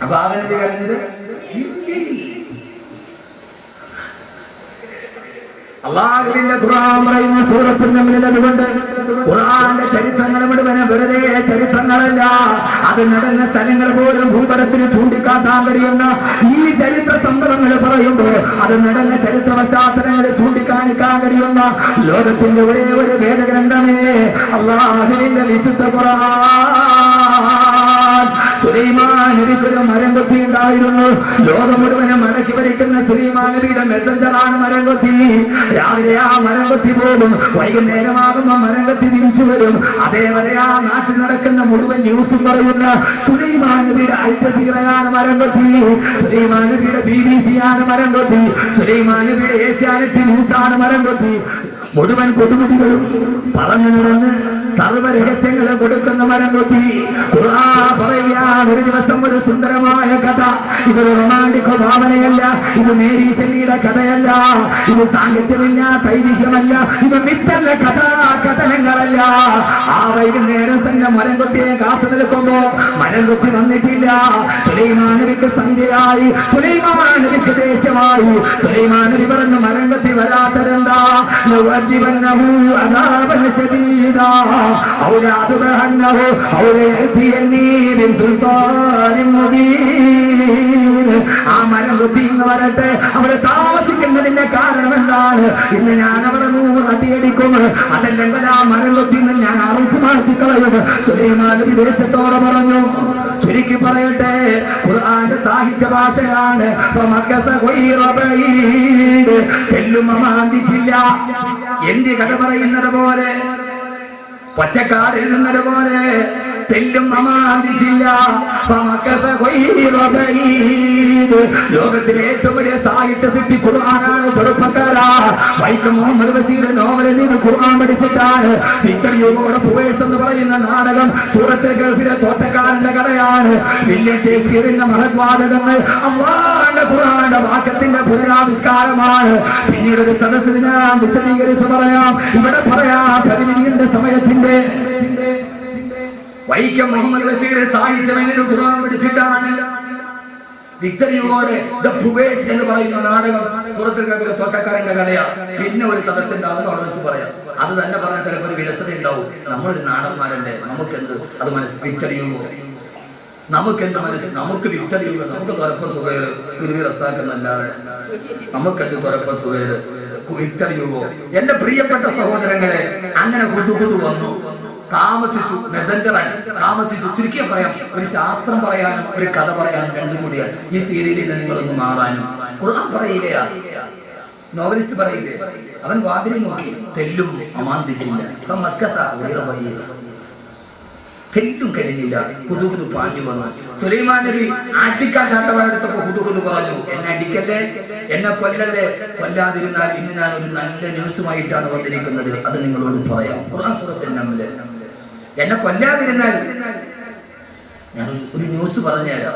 അപ്പൊ ആദം നബി കരഞ്ഞത് ഇന്ത്യയിൽ. അല്ലാഹുവിന്റെ ഖുർആൻ പറയുന്ന സൂറത്തുൽ നംലിൽ അതുകൊണ്ട് ഖുർആന്റെ ചരിത്രങ്ങൾ മുഴുവൻ വെറുതെ ചരിത്രങ്ങളല്ല, അത് നടന്ന സ്ഥലങ്ങൾ പോലും ഭൂപടത്തിന് ചൂണ്ടിക്കാട്ടാൻ കഴിയുന്ന ഈ ചരിത്ര സംഭവങ്ങൾ പറയുമ്പോൾ അത് നടന്ന ചരിത്ര പശ്ചാത്തലങ്ങൾ ചൂണ്ടിക്കാണിക്കാൻ കഴിയുന്ന ലോകത്തിന്റെ ഒരേ ഒരു വേദഗ്രന്ഥമേ അല്ലാഹുവിന്റെ വിശുദ്ധ ഖുർആൻ. സുലൈമാൻ നബിക്കൊരു മരംകൊത്തി ഉണ്ടായിരുന്നു. ലോകം മുഴുവനും മടക്കി ഭരിക്കുന്ന സുലൈമാൻ നബിയുടെ മെസഞ്ചറാണ് മരംകൊത്തി. രാവിലെ ആ മരംകൊത്തി പോകും, വൈകുന്നേരമാകുമ്പോൾ മരംകൊത്തി തിരിച്ചു വരും. അതേവരെ ആ നാട്ടിൽ നടക്കുന്ന മുഴുവൻ ന്യൂസും പറയുന്ന സുലൈമാൻ നബിയുടെ അൽ ജസീറയാണ് മരംകൊത്തി, സുലൈമാൻ നബിയുടെ BBC ആണ് മരംകൊത്തി, സുലൈമാൻ നബിയുടെ ഏഷ്യാനെറ്റ് ന്യൂസാണ് മരംകൊത്തി. മുഴുവൻ കൊടുമുടികളും പറഞ്ഞു നടന്ന് സർവ്വ രഹസ്യങ്ങളും കൊടുക്കുന്ന മരംകൊത്തി. ഖുർആൻ പറയുകയാണ്, ഒരു ദിവസം ഒരു സുന്ദരമായ കഥ. ഇതൊരു റൊമാന്റിക് ഭാവനയല്ല, ഇത് മേരി ശല്ലിയുടെ കഥയല്ല, ഇത് സാഹിത്യമില്ല, തൈരികമല്ല, ഇത് മിത്തല്ല, കഥനങ്ങളല്ല. ആ വൈകുന്നേരം തന്നെ മരംകൊത്തിയെ കാത്തു നിൽക്കുമ്പോ മരംകൊത്തി വന്നിട്ടില്ല. സുലൈമാൻ നബിക്ക് സന്ധ്യയായി, സുലൈമാൻ നബിക്ക് ദേഷ്യമായി. സുലൈമാൻ നബി പറഞ്ഞു, മരംകൊത്തി വരാത്തതെന്താ? لأعذبنه عذابا شديدا أو لأذبحنه أو ليأتيني بسلطان مبين. ആ മരംകൊത്തി ഇന്ന് വരട്ടെ, അവിടെ താമസിക്കുന്നതിന്റെ കാരണം എന്താണ്? ഇന്ന് ഞാൻ അവിടെ 100 അടിയടിക്കും, അതല്ലെങ്കിൽ ആ മരംകൊത്തി ഞാൻ അറുത്ത് മാറ്റി കളയും. സുലൈമാൻ നബി ദേശത്തോടെ പറഞ്ഞു. ചുരുക്കി പറയട്ടെ, ഖുർആന്റെ സാഹിത്യ ഭാഷയാണ്. തെല്ലും അമാന്തിച്ചില്ല. എന്റെ കഥ പറയുന്നത് പോലെ, ഒറ്റക്കാട് എഴുതുന്നത് പോലെ തെല്ലും അമാന്തിച്ചില്ല. ലോകത്തിലെ ഏറ്റവും വലിയ സാഹിത്യ സിദ്ധി ഖുർആനാണ്. ചെറുപ്പക്കാരാ, വൈക്കം മുഹമ്മദ് ബഷീർ നോവലിൽ നിന്ന് ഖുർആൻ പഠിച്ചിട്ടാണ്. വിക്ടർ ഹ്യൂഗോയുടെ പുവേഴ്സ് എന്ന് പറയുന്ന നാടകം സൂറത്തുൽ ഗൾഫിലെ തോട്ടക്കാരന്റെ കഥയാണ്. വില്യം ഷേക്സ്പിയറിന്റെ മഹത്വാദകങ്ങൾ അല്ലാഹുവിന്റെ ഖുർആന്റെ വാക്യത്തിന്റെ പുനരാവിഷ്കാരമാണ്. പിന്നീട് ഒരു സദസ്സിൽ ഞാൻ വിശദീകരിച്ചു പറയാം. ഇവിടെ പറയാം പരിമിതിയുടെ സമയത്തിന്റെ. വൈക്കം മുഹമ്മദ് ബഷീർ സാഹിത്യം എങ്ങനെ ഖുർആൻ പഠിച്ചിട്ടാണ്. വിക്ടർ ഹ്യൂഗോയുടെ ദ പുവേഴ്സ് എന്ന് പറയുന്ന നാടകം സൂറത്തുൽ ഗൾഫിലെ തോട്ടക്കാരന്റെ കഥയാണ്. പിന്നെ ഒരു സദസ്സുണ്ടാകും, അവിടെ വെച്ച് പറയാം. അത് തന്നെ പറഞ്ഞാൽ ചിലപ്പോൾ ഒരു വിരസത ഉണ്ടാവും. നമ്മളൊരു നാടന്മാരല്ലേ, നമുക്കെന്ത് അത് വിക്ടർ ഹ്യൂഗോ, നമുക്കെന്ത് നമുക്ക് വിക്ടർ ഹ്യൂഗോ, നമുക്ക് തുറപ്പ സുഖേർ കുരുവി റസാക്കുന്നല്ലാതെ നമുക്കെന്ത് തുറപ്പ സുഖേർ വിക്ടർ ഹ്യൂഗോ. എന്റെ പ്രിയപ്പെട്ട സഹോദരങ്ങളെ, അങ്ങനെ കുതു വന്നു, താമസിച്ചു, മെസഞ്ചറായി താമസിച്ചു. ചുരുക്കി പറയാം, ഒരു ശാസ്ത്രം പറയാനും ഒരു കഥ പറയാനും രണ്ടും കൂടിയാണ് ഈ സീരിയലിൽ നിന്ന് നിങ്ങളൊന്ന് മാറാനും. ഖുർആൻ പറയില്ലയാ, നോവലിസ്റ്റ് പറയില്ലേ, അവൻ വാതിലി നോക്കി, തെല്ലും അമാന്തിച്ചില്ല. തെല്ലും കഴിഞ്ഞില്ല, കുതുകുതു പാഞ്ഞു വന്നു. സുലൈമാൻ നബി അടിക്കാൻ ചാട്ടവാടെടുത്തപ്പോ കുതുകുതു പറഞ്ഞു, എന്നെ അടിക്കല്ലേ, എന്നെ കൊല്ലല്ലേ, കൊല്ലാതിരുന്നാൽ ഇന്ന് ഞാൻ ഒരു നല്ല ന്യൂസുമായിട്ടാണ് വന്നിരിക്കുന്നത്, അത് നിങ്ങളോട് പറയാം. ഖുർആൻ സൂറത്തുൽ നംൽ, എന്നെ കൊല്ലാതിരുന്നാൽ ഞാൻ ഒരു ന്യൂസ് പറഞ്ഞുതരാം.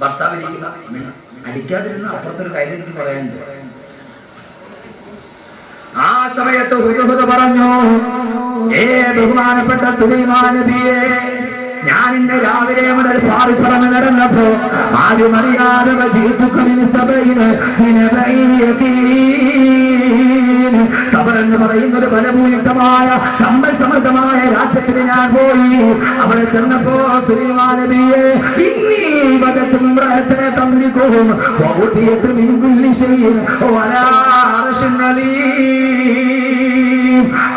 ഭർത്താവിരിക്കുന്ന അടിക്കാതിരുന്ന അപ്പുറത്തൊരു കാര്യം എനിക്ക് പറയാനുണ്ട്. ആ സമയത്ത് ഹുദഹുദ പറഞ്ഞു, ബഹുമാനപ്പെട്ട സുലൈമാൻ നബിയെ, ഞാൻ ഇന്ന് രാവിലെ മുതൽ പാറിപ്പറന്ന് നടന്നപ്പോ ആരും അറിയാതെ സബർ എന്ന് പറയുന്ന ഒരു ബലഭൂയിഷ്ടമായ സമ്പൽ സമൃദ്ധമായ രാജ്യത്തിൽ ഞാൻ പോയി. അവിടെ ചെന്നപ്പോ സുലൈമാൻ നബിയെ തമ്മിക്കും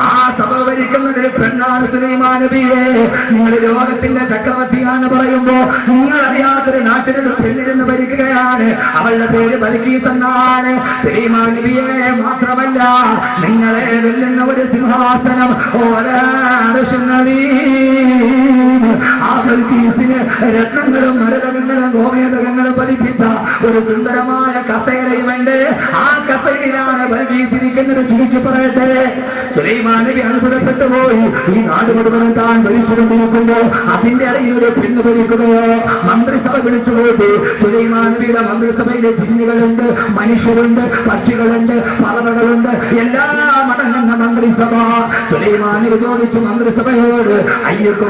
ആ സഭ ഭരിക്കുന്നതിൽ പെണ്ണാണ് സുലൈമാൻ നബിയെ. നിങ്ങൾ ലോകത്തിന്റെ ചക്രവർത്തിയാന്ന് പറയുമ്പോ നിങ്ങൾ അറിയാത്തൊരു നാട്ടിലൊരു പെണ്ണിരുന്ന് ഭരിക്കുകയാണ്. അവളുടെ പേര് ബൽക്കീസ് എന്നാണ്. സുലൈമാൻ നബിയെ മാത്രമല്ല, നിങ്ങളെ വെല്ലുന്ന ഒരു സിംഹാസനം ആ ബൽക്കീസിന് രത്നങ്ങളും മരതകങ്ങളും ഗോമേതകങ്ങളും പതിപ്പിച്ച ഒരു സുന്ദരമായ കസേരയുമുണ്ട്. ആ കസേരയിലാണ് ബൽക്കീസ് ഇരിക്കുന്നത്. ചുരുക്കി പറയട്ടെ, സുലൈമാൻ നബി അത്ഭുതപ്പെട്ടു പോയി. ഈ നാട് മുഴുവനും താൻ ഭരിച്ചുകൊണ്ടിരിക്കുമ്പോൾ അതിന്റെ ഇടയിൽ ഒരു പെണ്ണ് ഭരിക്കുകയോ? മന്ത്രിസഭ വിളിച്ചുകൂട്ടി. സുലൈമാൻ നബിയുടെ മന്ത്രിസഭയിലെ ജിന്നുകളുണ്ട്, മനുഷ്യരുണ്ട്, പക്ഷികളുണ്ട്, പറവകളുണ്ട്, എല്ലാം അടങ്ങുന്ന മന്ത്രിസഭ. സുലൈമാൻ നബി ചോദിച്ചു മന്ത്രിസഭയോട്, അയ്യക്കും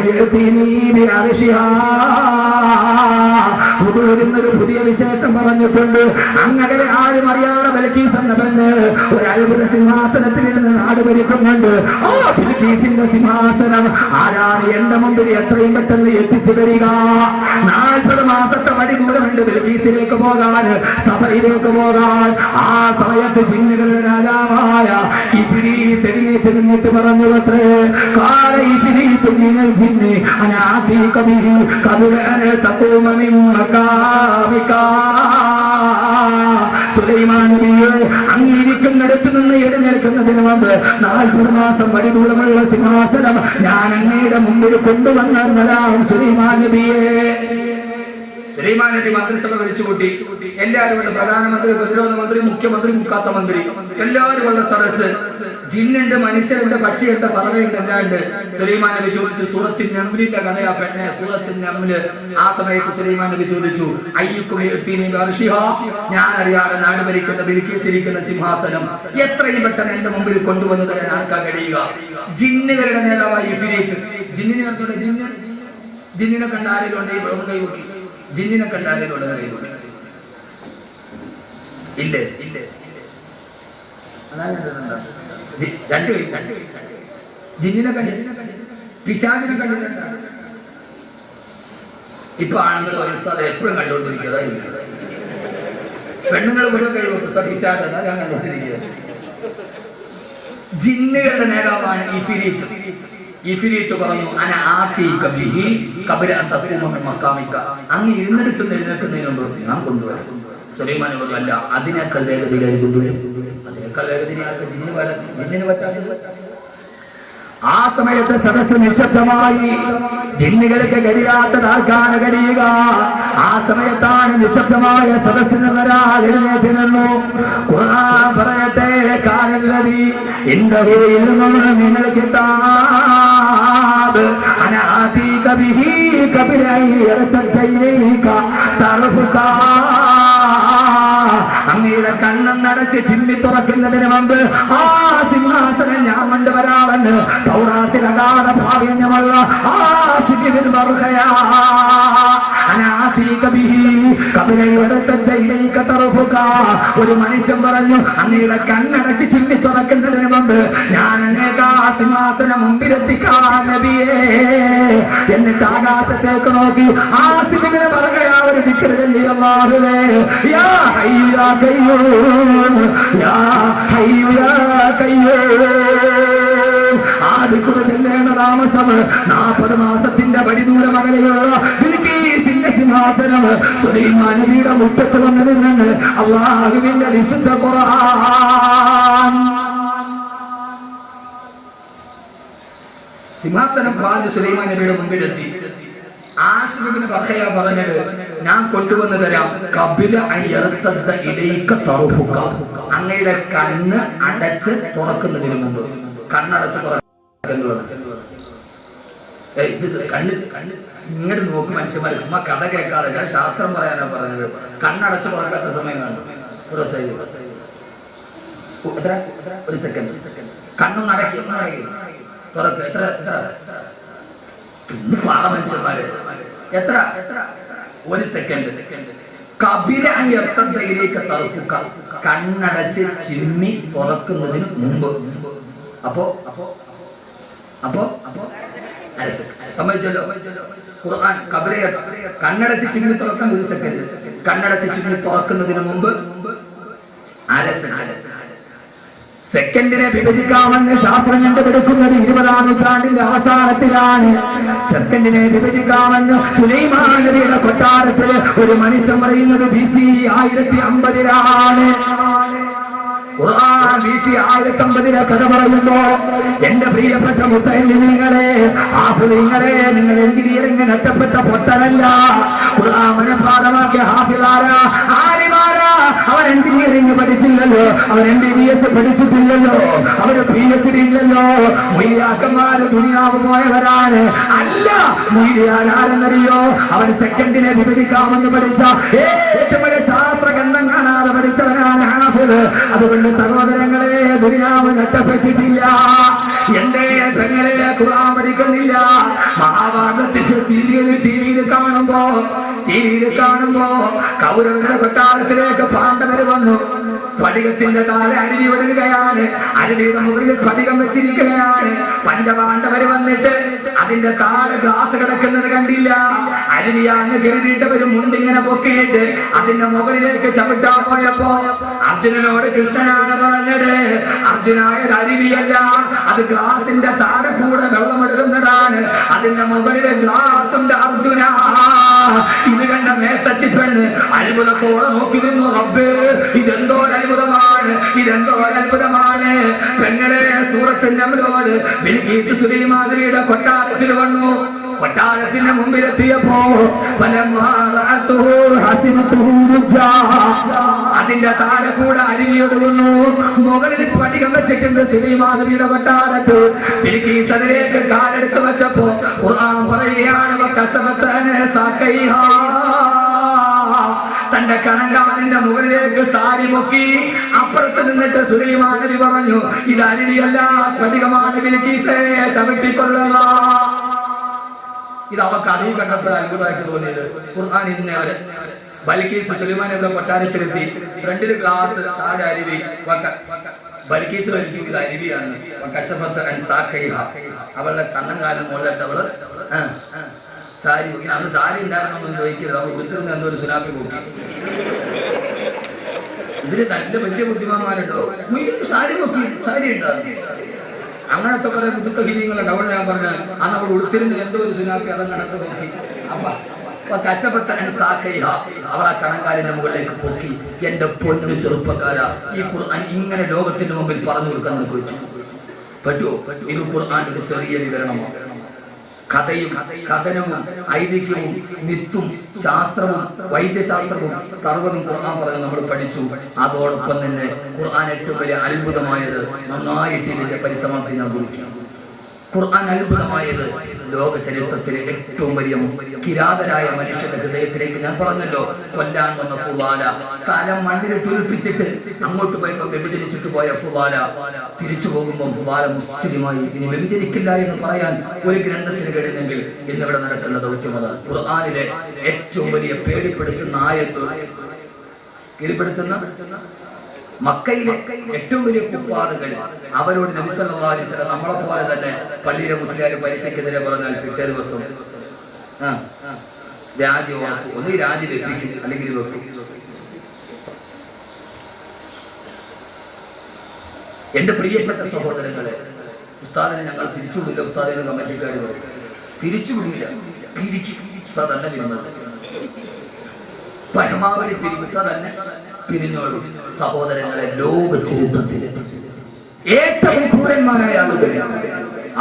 പുതുവരുന്നൊരു പുതിയ വിശേഷം പറഞ്ഞിട്ടുണ്ട്. അങ്ങനെ ആരും അറിയാതെ ബൽക്കീസ് എന്ന പെണ്ണ് ഒരു അത്ഭുത സിംഹാസനത്തിൽ ഇരുന്ന് നാട് ഭരിക്കുന്നുണ്ട്. ആ ബിൽക്കീസിന്റെ സിംഹാസനം ആരാണ് എന്റെ മുമ്പിൽ എത്രയും പെട്ടെന്ന് എത്തിച്ചു തരിക? 40 മാസത്തെ വഴി ദൂരമുണ്ട് ബിൽക്കീസിലേക്ക് പോകാൻ, സഭയിലേക്ക് പോകാൻ. ആ സമയത്ത് ജിന്നുകളുടെ രാജാവായ ഇഫ്രീത്ത് എഴുന്നേറ്റ് നിന്നിട്ട് പറഞ്ഞു അത്രേ, കാല ഇഫ്രീത്തു മിനൽ ജിന്നി അനാ ആതീക ബിഹി ഖബല അൻ തഖൂമ മിൻ മഖാമിക. സുലൈമാൻ നബിയെ, അങ്ങിരിക്കുന്നിടത്ത് നിന്ന് എഴുന്നേൽക്കുന്നതിന് മുമ്പ് 40 മാസം വഴി ദൂരമുള്ള സിംഹാസനം ഞാൻ അങ്ങയുടെ മുമ്പിൽ കൊണ്ടുവന്നതാം സുലൈമാൻ നബിയെ. സുലൈമാൻ നബി മന്ത്രിസഭ വിളിച്ചുകൂട്ടി. എല്ലാവരും ഉള്ള പ്രധാനമന്ത്രി, പ്രതിരോധ മന്ത്രി, മുഖ്യമന്ത്രി, മുക്കാത്ത മന്ത്രി, എല്ലാവരും ഉള്ള സദസ്. ജിന്നുണ്ട്, മനുഷ്യരുണ്ട്, പക്ഷിയുണ്ട്, പറവയുണ്ട്, എല്ലാം ഉണ്ട്. സുലൈമാൻ നബി ചോദിച്ചു, സൂറത്തിൽ നംലിന്റെ കഥയാ പെണ്ണെ, സൂറത്തിൽ നംല്. ആ സമയത്ത് സുലൈമാൻ നബി ചോദിച്ചു, അയ്യുക്കും ഞാൻ അറിയാതെ നാട് ഭരിക്കുന്ന ബിൽക്കീസ് ഇരിക്കുന്ന സിംഹാസനം എത്രയും പെട്ടെന്ന് എന്റെ മുമ്പിൽ കൊണ്ടുവന്നു തരാൻ ആർക്കാ കഴിയുക? ജിന്നുകളുടെ നേതാവായി ഇഫ്രീത്ത്. ജിന്നിനെ അറിഞ്ഞൂടെ? ജിന്നിനെ കണ്ട ആരെങ്കിലും ഉണ്ട്? ഈ ഒന്ന് കൈവക്കി. ജിന്നിനെ കണ്ട ആരെങ്കിലും ഉണ്ട്? കൈവക്കി. ഇല്ലേ? രണ്ട് ജിന്നിനെ കണ്ടിട്ട് പിശാചിനെ കണ്ടിട്ടുണ്ട? ഇപ്പൊ ആണുങ്ങൾ ഒരു സ്ഥലം എപ്പോഴും കണ്ടുകൊണ്ടിരിക്കുക. പെണ്ണുങ്ങൾ ഇവിടെ കൈവെക്കുക പിശാച് എന്നാ ഞാൻ കണ്ടുകൊണ്ടിരിക്കുക. ജിന്നുകളുടെ നേതാവാണ് ഇഫ്രീത്ത്. ഇഫ്രീത്ത് പറഞ്ഞു, അന ആതീക ബിഹി ഖബല അൻ തഖൂമ മിൻ മഖാമിക. അങ്ങ് ഇരുന്നിടത്ത് എഴുന്നേൽക്കുന്നതിന് മുമ്പ് ഞാൻ കൊണ്ടുവരാം. സുലൈമാൻ പറഞ്ഞു, അല്ല, അതിനേക്കാൾ വേഗതയിലായി കൊണ്ടുവരും. അതിനേക്കാൾ വേഗതയിലാർക്ക് ജിന്നിന് പറ്റാത്തത്. ആ സമയത്ത് സദസ്സ് നിശബ്ദമായി. ജിന്നുകൾക്ക് കഴിയാത്തത് ആർക്കാണ് കഴിയുക? ആ സമയത്താണ് നിശബ്ദമായ സദസ്സിൽ നിന്നൊരാൾ എഴുന്നേറ്റ് നിന്നു. ഖുർആൻ പറയട്ടെ, കാലല്ലദീ ഇൻദഹു ഇൽമുൻ മിനൽ കിതാബ് അനാ ആതീക ബിഹി ഖബല അൻ യർതദ്ദ ഇലൈക തർഫുക. അങ്ങയുടെ കണ്ണടച്ച് ചിമ്മി തുറക്കുന്നതിന് മുമ്പ് ആ സിംഹാസനം ഞാൻ കൊണ്ടുവരാമെന്ന് തൗറാത്തിൽ അഗാധ പ്രാവീണ്യമുള്ള ഒരു മനുഷ്യൻ പറഞ്ഞു, അങ്ങയുടെ കണ്ണടച്ച് ചിമ്മി തുറക്കുന്നതിന് മുമ്പ് ഞാൻ അനേക സിംഹാസനം മുമ്പിലെത്തിക്കാൻ നബിയേ. എന്നിട്ട് ആകാശത്തേക്ക് നോക്കി ആ സിംഹിനെ പറയുകയാ ഒരു ദിക്റുചൊല്ലി, അല്ലാഹുവേ യാ ഹയ്യു യാ ഖയ്യൂം യാ ഹയ്യു യാ ഖയ്യൂം. ആ ദിക്റ് ചൊല്ലേണ്ട താമസം 40 മാസത്തിന്റെ വഴി ദൂരം അകലെയുള്ള ബിൽക്കീസിന്റെ സിംഹാസനം സുലൈമാൻ നബിയുടെ മുറ്റത്ത് വന്നതിൽ നിന്ന് അല്ലാഹുവിന്റെ വിശുദ്ധ ഖുർആൻ. സിംഹാസനം പാഞ്ഞ് സുലൈമാൻ നബിയുടെ മുമ്പിലെത്തി. ആസിബിന് ബർഖയ പറഞ്ഞത്, ഞാൻ കൊണ്ടുവന്ന് തരാം. ഖബല അൻ യർതദ്ദ ഇലൈക തർഫുക. അങ്ങയുടെ കണ്ണ് അടച്ച് തുറക്കുന്നതിന് മുമ്പ്. കണ്ണടച്ച് തുറക്കുന്നത് ഇത് കണ്ണ് ഇങ്ങോട്ട് നോക്കും മനുഷ്യന്മാരെ. ചുമ്മാ കഥ കേൾക്കാതെ, ഞാൻ ശാസ്ത്രം പറയാനാ പറഞ്ഞത്. കണ്ണടച്ച് തുറക്കാത്ത സമയം കാണും. ഒരു സെക്കൻഡ് കണ്ണൊന്ന് അടക്കി തുറക്ക്. എത്ര പാറ മനുഷ്യന്മാര്, എത്ര 1 സെക്കൻഡ്. ഖബല അൻ യർതദ്ദ ഇലൈക തർഫുക. കണ്ണടച്ച് ചിമ്മി തുറക്കുന്നതിന് മുമ്പ്. അപ്പോ സംഭവിച്ചല്ലോ. ഖുർആൻ കണ്ണടച്ച് ചിമ്മി തുറക്കാൻ 1 സെക്കൻഡ്. കണ്ണടച്ച് ചിമ്മി തുറക്കുന്നതിന് മുമ്പ് സെക്കൻഡിനെ വിഭജിക്കാമെന്ന് ശാസ്ത്രം കണ്ടുപിടിക്കുന്നത് 20-ാം നൂറ്റാണ്ടിന്റെ അവസാനത്തിലാണ്. സെക്കൻഡിനെ വിഭജിക്കാമെന്ന് സുലൈമാൻ നബിയുടെ കൊട്ടാരത്തിൽ ഒരു മനുഷ്യൻ പറയുന്നത് BC 1050-ലാണ്. ഖുർആൻ BC 1050 കഥ പറയുമ്പോ എന്റെ പ്രിയപ്പെട്ട മുത്തല്ലിമീങ്ങളെ, ഹാഫിളീങ്ങളെ, നിങ്ങൾ എഞ്ചിനീയറിംഗ് നഷ്ടപ്പെട്ട പൊട്ടനല്ല. ഖുർആൻ മനഃപാഠമാക്കിയ ഹാഫിളാരാ, ആലിമാരാ, അവൻ എഞ്ചിനീയറിംഗ് പഠിച്ചില്ലല്ലോ, അവൻ MBBS പഠിച്ചിട്ടില്ലല്ലോ, അവന് PhD ഇല്ലല്ലോ. മൊയ്യാക്കന്മാര് ദുനിയാവ് പോയവരാണ്. അല്ല, മൊയ്യാരാരെന്നറിയോ? അവൻ സെക്കൻഡിനെ വിഭജിക്കാമെന്ന് പഠിച്ച ഏറ്റവും വലിയ ശാസ്ത്ര ഗ്രന്ഥം കാണാതെ പഠിച്ചവനാണ് ഹാഫിദ്. അതുകൊണ്ട് സഹോദരങ്ങളെ, ദുനിയാവ് നഷ്ടപ്പെട്ടിട്ടില്ല. എന്റെ പെങ്ങളെ ഖുർആൻ പഠിക്കുന്നില്ല. മഹാഭാരതത്തിന്റെ സീരിയൽ ടിവിയിൽ കാണുമ്പോ കൗരവരുടെ കൊട്ടാരത്തിലേക്ക് പാണ്ഡവര് വന്നു. സ്ഫടികത്തിന്റെ താഴെ അരുവി വിടുകയാണ്. അരുവിയുടെ മുകളിൽ സ്ഫടികം വെച്ചിരിക്കുകയാണ്. പഞ്ചപാണ്ഡവര് വന്നിട്ട് അതിന്റെ താഴെ ഗ്ലാസ് കിടക്കുന്നത് കണ്ടില്ല. അരുവിയാണെന്ന് കരുതിയിട്ടവര് മുണ്ടിങ്ങനെ പൊക്കിയിട്ട് അതിന്റെ മുകളിലേക്ക് ചവിട്ടാൻ പോയപ്പോ അർജുനനോട് കൃഷ്ണനാണ് പറഞ്ഞത്, അർജുനായത് അരുവിയല്ല, അത് ഗ്ലാസിന്റെ താഴെ കൂടെ വെള്ളമെടുക്കുന്നതാണ്. അതിന്റെ മുകളിലെ ഗ്ലാസ് ഉണ്ട് അർജുന. ഇത് കണ്ട മേത്തച്ചി പെണ്ണ് അത്ഭുതത്തോടെ നോക്കി നിന്നു. റബ്ബേ, ഇതെന്തോരത്ഭുതമാണ്. പെങ്ങളെ, സൂറത്തിന്റെ നംലോട് ബിൽഖീസ് സുലൈമാനിയുടെ കൊട്ടാരത്തിൽ വന്നു. കൊട്ടാരത്തിന്റെ മുമ്പിലെത്തിയപ്പോ അതിന്റെ താഴെ കൂടെ അരുവിയൊടുന്നു. മുകളിൽ സ്ഫടികം വെച്ചിട്ടുണ്ട് സുലൈമാനിയുടെ കൊട്ടാരത്ത്. ബിൽഖീസ് അതിലേക്ക് കാലെടുത്ത് വെച്ചപ്പോ ഖുർആൻ പറയുകയാണ്, തന്റെ കണങ്കാലിന്റെ മുകളിലേക്ക് സാരി പൊക്കി അപ്പുറത്ത് നിന്നിട്ട് സുലൈമാൻ നബി പറഞ്ഞു, ഇത് അരുവിയല്ല, സ്ഫടികമാണ്, ബിൽഖീസേ ചവിട്ടിക്കൊള്ളുക. ഇത് അവർക്ക് അതീ കണ്ടപ്പോൾ അത്ഭുതമായിട്ട് തോന്നിയത്. ഖുർആൻ ഇന്ന് അവര് ബൽക്കീസ് സുലൈമാൻ നബിയുടെ കൊട്ടാരത്തിലെത്തി. ഫ്രണ്ടില് ഗ്ലാസ്, താഴെ അരുവി. ബൽക്കീസ് വലിച്ചു, ഇത് അരുവിയാണ്. അവളുടെ കണ്ണങ്കാലം മുകളിലിട്ട് അവള് സാരി പൊക്കി. അന്ന് സാരി ഉണ്ടായിരുന്നൊന്നും ചോദിക്കരുത്, അവൾ ഉടുത്തിരുന്ന് എന്തോ ഒരു സുനാപ്പി പൊക്കി. ഇതിന് നല്ല വലിയ ബുദ്ധിമാന്മാരുണ്ടോ? സാരി പൊക്കി, സാരി ഉണ്ടായിരുന്നു. അങ്ങനത്തെ കുറെ ബുദ്ധിമുട്ടുകളുണ്ട്. അവിടെ ഞാൻ പറഞ്ഞു, അന്ന് അവൾ ഉടുത്തിരുന്ന് എന്തോ ഒരു സുനാപ്പി അതങ്ങനത്തെ പൊക്കി. അവൾ ആ കണങ്കാലിന്റെ മുകളിലേക്ക് പൊക്കി. എന്റെ പൊന്നു ചെറുപ്പക്കാരാ, ഈ ഖുർആൻ ഇങ്ങനെ ലോകത്തിന്റെ മുമ്പിൽ പറഞ്ഞു കൊടുക്കാൻ നമുക്ക് പറ്റുമോ? ഇത് ഖുർആന്റെ ചെറിയ വിവരണമാണ്. കഥയും കഥനവും ഐതിഹ്യവും മിത്തും ശാസ്ത്രവും വൈദ്യശാസ്ത്രവും സർവ്വതും ഖുർആൻ പറഞ്ഞ് നമ്മൾ പഠിച്ചു. അതോടൊപ്പം തന്നെ ഖുർആൻ ഏറ്റവും വലിയ അത്ഭുതമായത്, നന്നായിട്ട് ഇതിന്റെ പരിസമാപ്തി ഞാൻ കുറിക്കും. ഖുർആൻ അത്ഭുതമായത് ലോക ചരിത്രത്തിലെ ഏറ്റവും വലിയ കിരാതരായ മനുഷ്യന്റെ ഹൃദയത്തിലേക്ക്, ഞാൻ പറഞ്ഞല്ലോ, കൊല്ലാൻ വന്ന ഫുലാല, കാലം മണ്ണിൽ തുൽപ്പിച്ചിട്ട് അങ്ങോട്ട് പോയപ്പോ വ്യഭിചരിച്ചിട്ട് പോയ ഫുലാല തിരിച്ചു പോകുമ്പോൾ ഫുലാല മുസ്ലിമായി ഇനി വ്യഭിചരിക്കില്ല എന്ന് പറയാൻ ഒരു ഗ്രന്ഥത്തിന് കഴിയുന്നെങ്കിൽ ഇന്നിവിടെ നടക്കുന്ന ദൗത്യം അതാണ്. ഖുർആനിലെ ഏറ്റവും വലിയ പേടിപ്പെടുത്തുന്ന ആയത്ത്, കീഴ്പ്പെടുത്തുന്ന മക്കയിലെ ഏറ്റവും വലിയ കുഫാറുകൾ, അവരോട് നബി സല്ലല്ലാഹു അലൈഹി വസല്ലം നമ്മളെ പോലെ തന്നെ പള്ളിയിലെ മുസ്ലിയാർ പലിശക്കെതിരെ പറഞ്ഞാൽ പിറ്റേ ദിവസം രാജി ഉറക്കും, ഒന്നീ രാജി വെപ്പിക്കും, അല്ലെങ്കിൽ വെക്കും. എന്റെ പ്രിയപ്പെട്ട സഹോദരങ്ങളെ, ഉസ്താദിനെ ഞങ്ങൾ പിരിച്ചുവിടില്ല. ഉസ്താദിനെ കമ്മിറ്റിക്കാർ പറയും പിരിച്ചുവിടില്ല, ഉസ്താദ് തന്നെ പിരിഞ്ഞോളൂ, പരമാവധി ഉസ്താദ് തന്നെ പിരിഞ്ഞോളൂ. സഹോദരങ്ങളെ, ലോക ചരിത്രത്തിൽ ഏറ്റവും ക്രൂരന്മാരായ ആളുകൾ,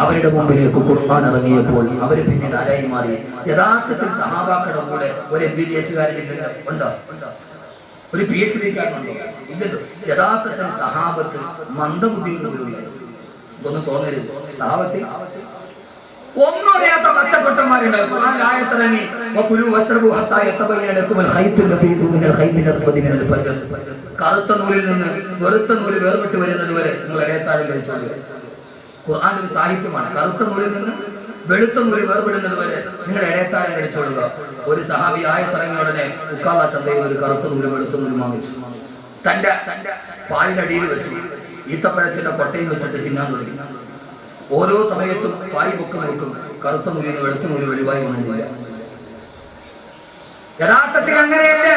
അവരുടെ മുമ്പിലേക്ക് ഖുർആൻ ഇറങ്ങിയപ്പോൾ അവര് പിന്നീട് ആരായി മാറി? യഥാർത്ഥത്തിൽ സഹാബാക്കളുടെ കൂടെ ഒരു MBBS ഉണ്ടോ? ഒരു PhD കാരനുണ്ടോ? ഇല്ലല്ലോ. യഥാർത്ഥത്തിൽ സഹാബത്ത് മന്ദബുദ്ധി ഇതൊന്നും തോന്നരുത്. സഹാബത്തിൽ ഒന്നും അറിയാത്ത പച്ചപ്പെട്ടന്മാരുണ്ട്. ഖുർആനിൽ കറുത്ത നൂലിൽ നിന്ന് വെറുത്ത നൂല് വേർപെട്ട് വരുന്നത് വരെ നിങ്ങൾ ഇടയത്താഴം കഴിച്ചോളൂ. ഖുർആന്റെ ഒരു സാഹിത്യമാണ്. കറുത്ത നൂലിൽ നിന്ന് വെളുത്ത നൂല് വേർപെടുന്നത് വരെ നിങ്ങൾ ഇടയത്താഴം കഴിച്ചോളുക. ഒരു സഹാബി ആയത്തിറങ്ങിയ ഉടനെ ഉക്കാള ചന്തയിൽ ഒരു കറുത്ത നൂല് വെളുത്ത നൂല് വാങ്ങിച്ചു. തന്റെ പാലിന്റെ അടിയിൽ വെച്ച് ഈത്തപ്പഴത്തിന്റെ കൊട്ടയിൽ വെച്ചിട്ട് തിന്നാൻ തുടങ്ങി. ഓരോ സമയത്തും പായി പൊക്ക് നോക്കും, കറുത്ത നൂലിന് വെളുത്ത നൂല് വെളിവായി വന്നില്ല. യഥാർത്ഥത്തിൽ അങ്ങനെയല്ല.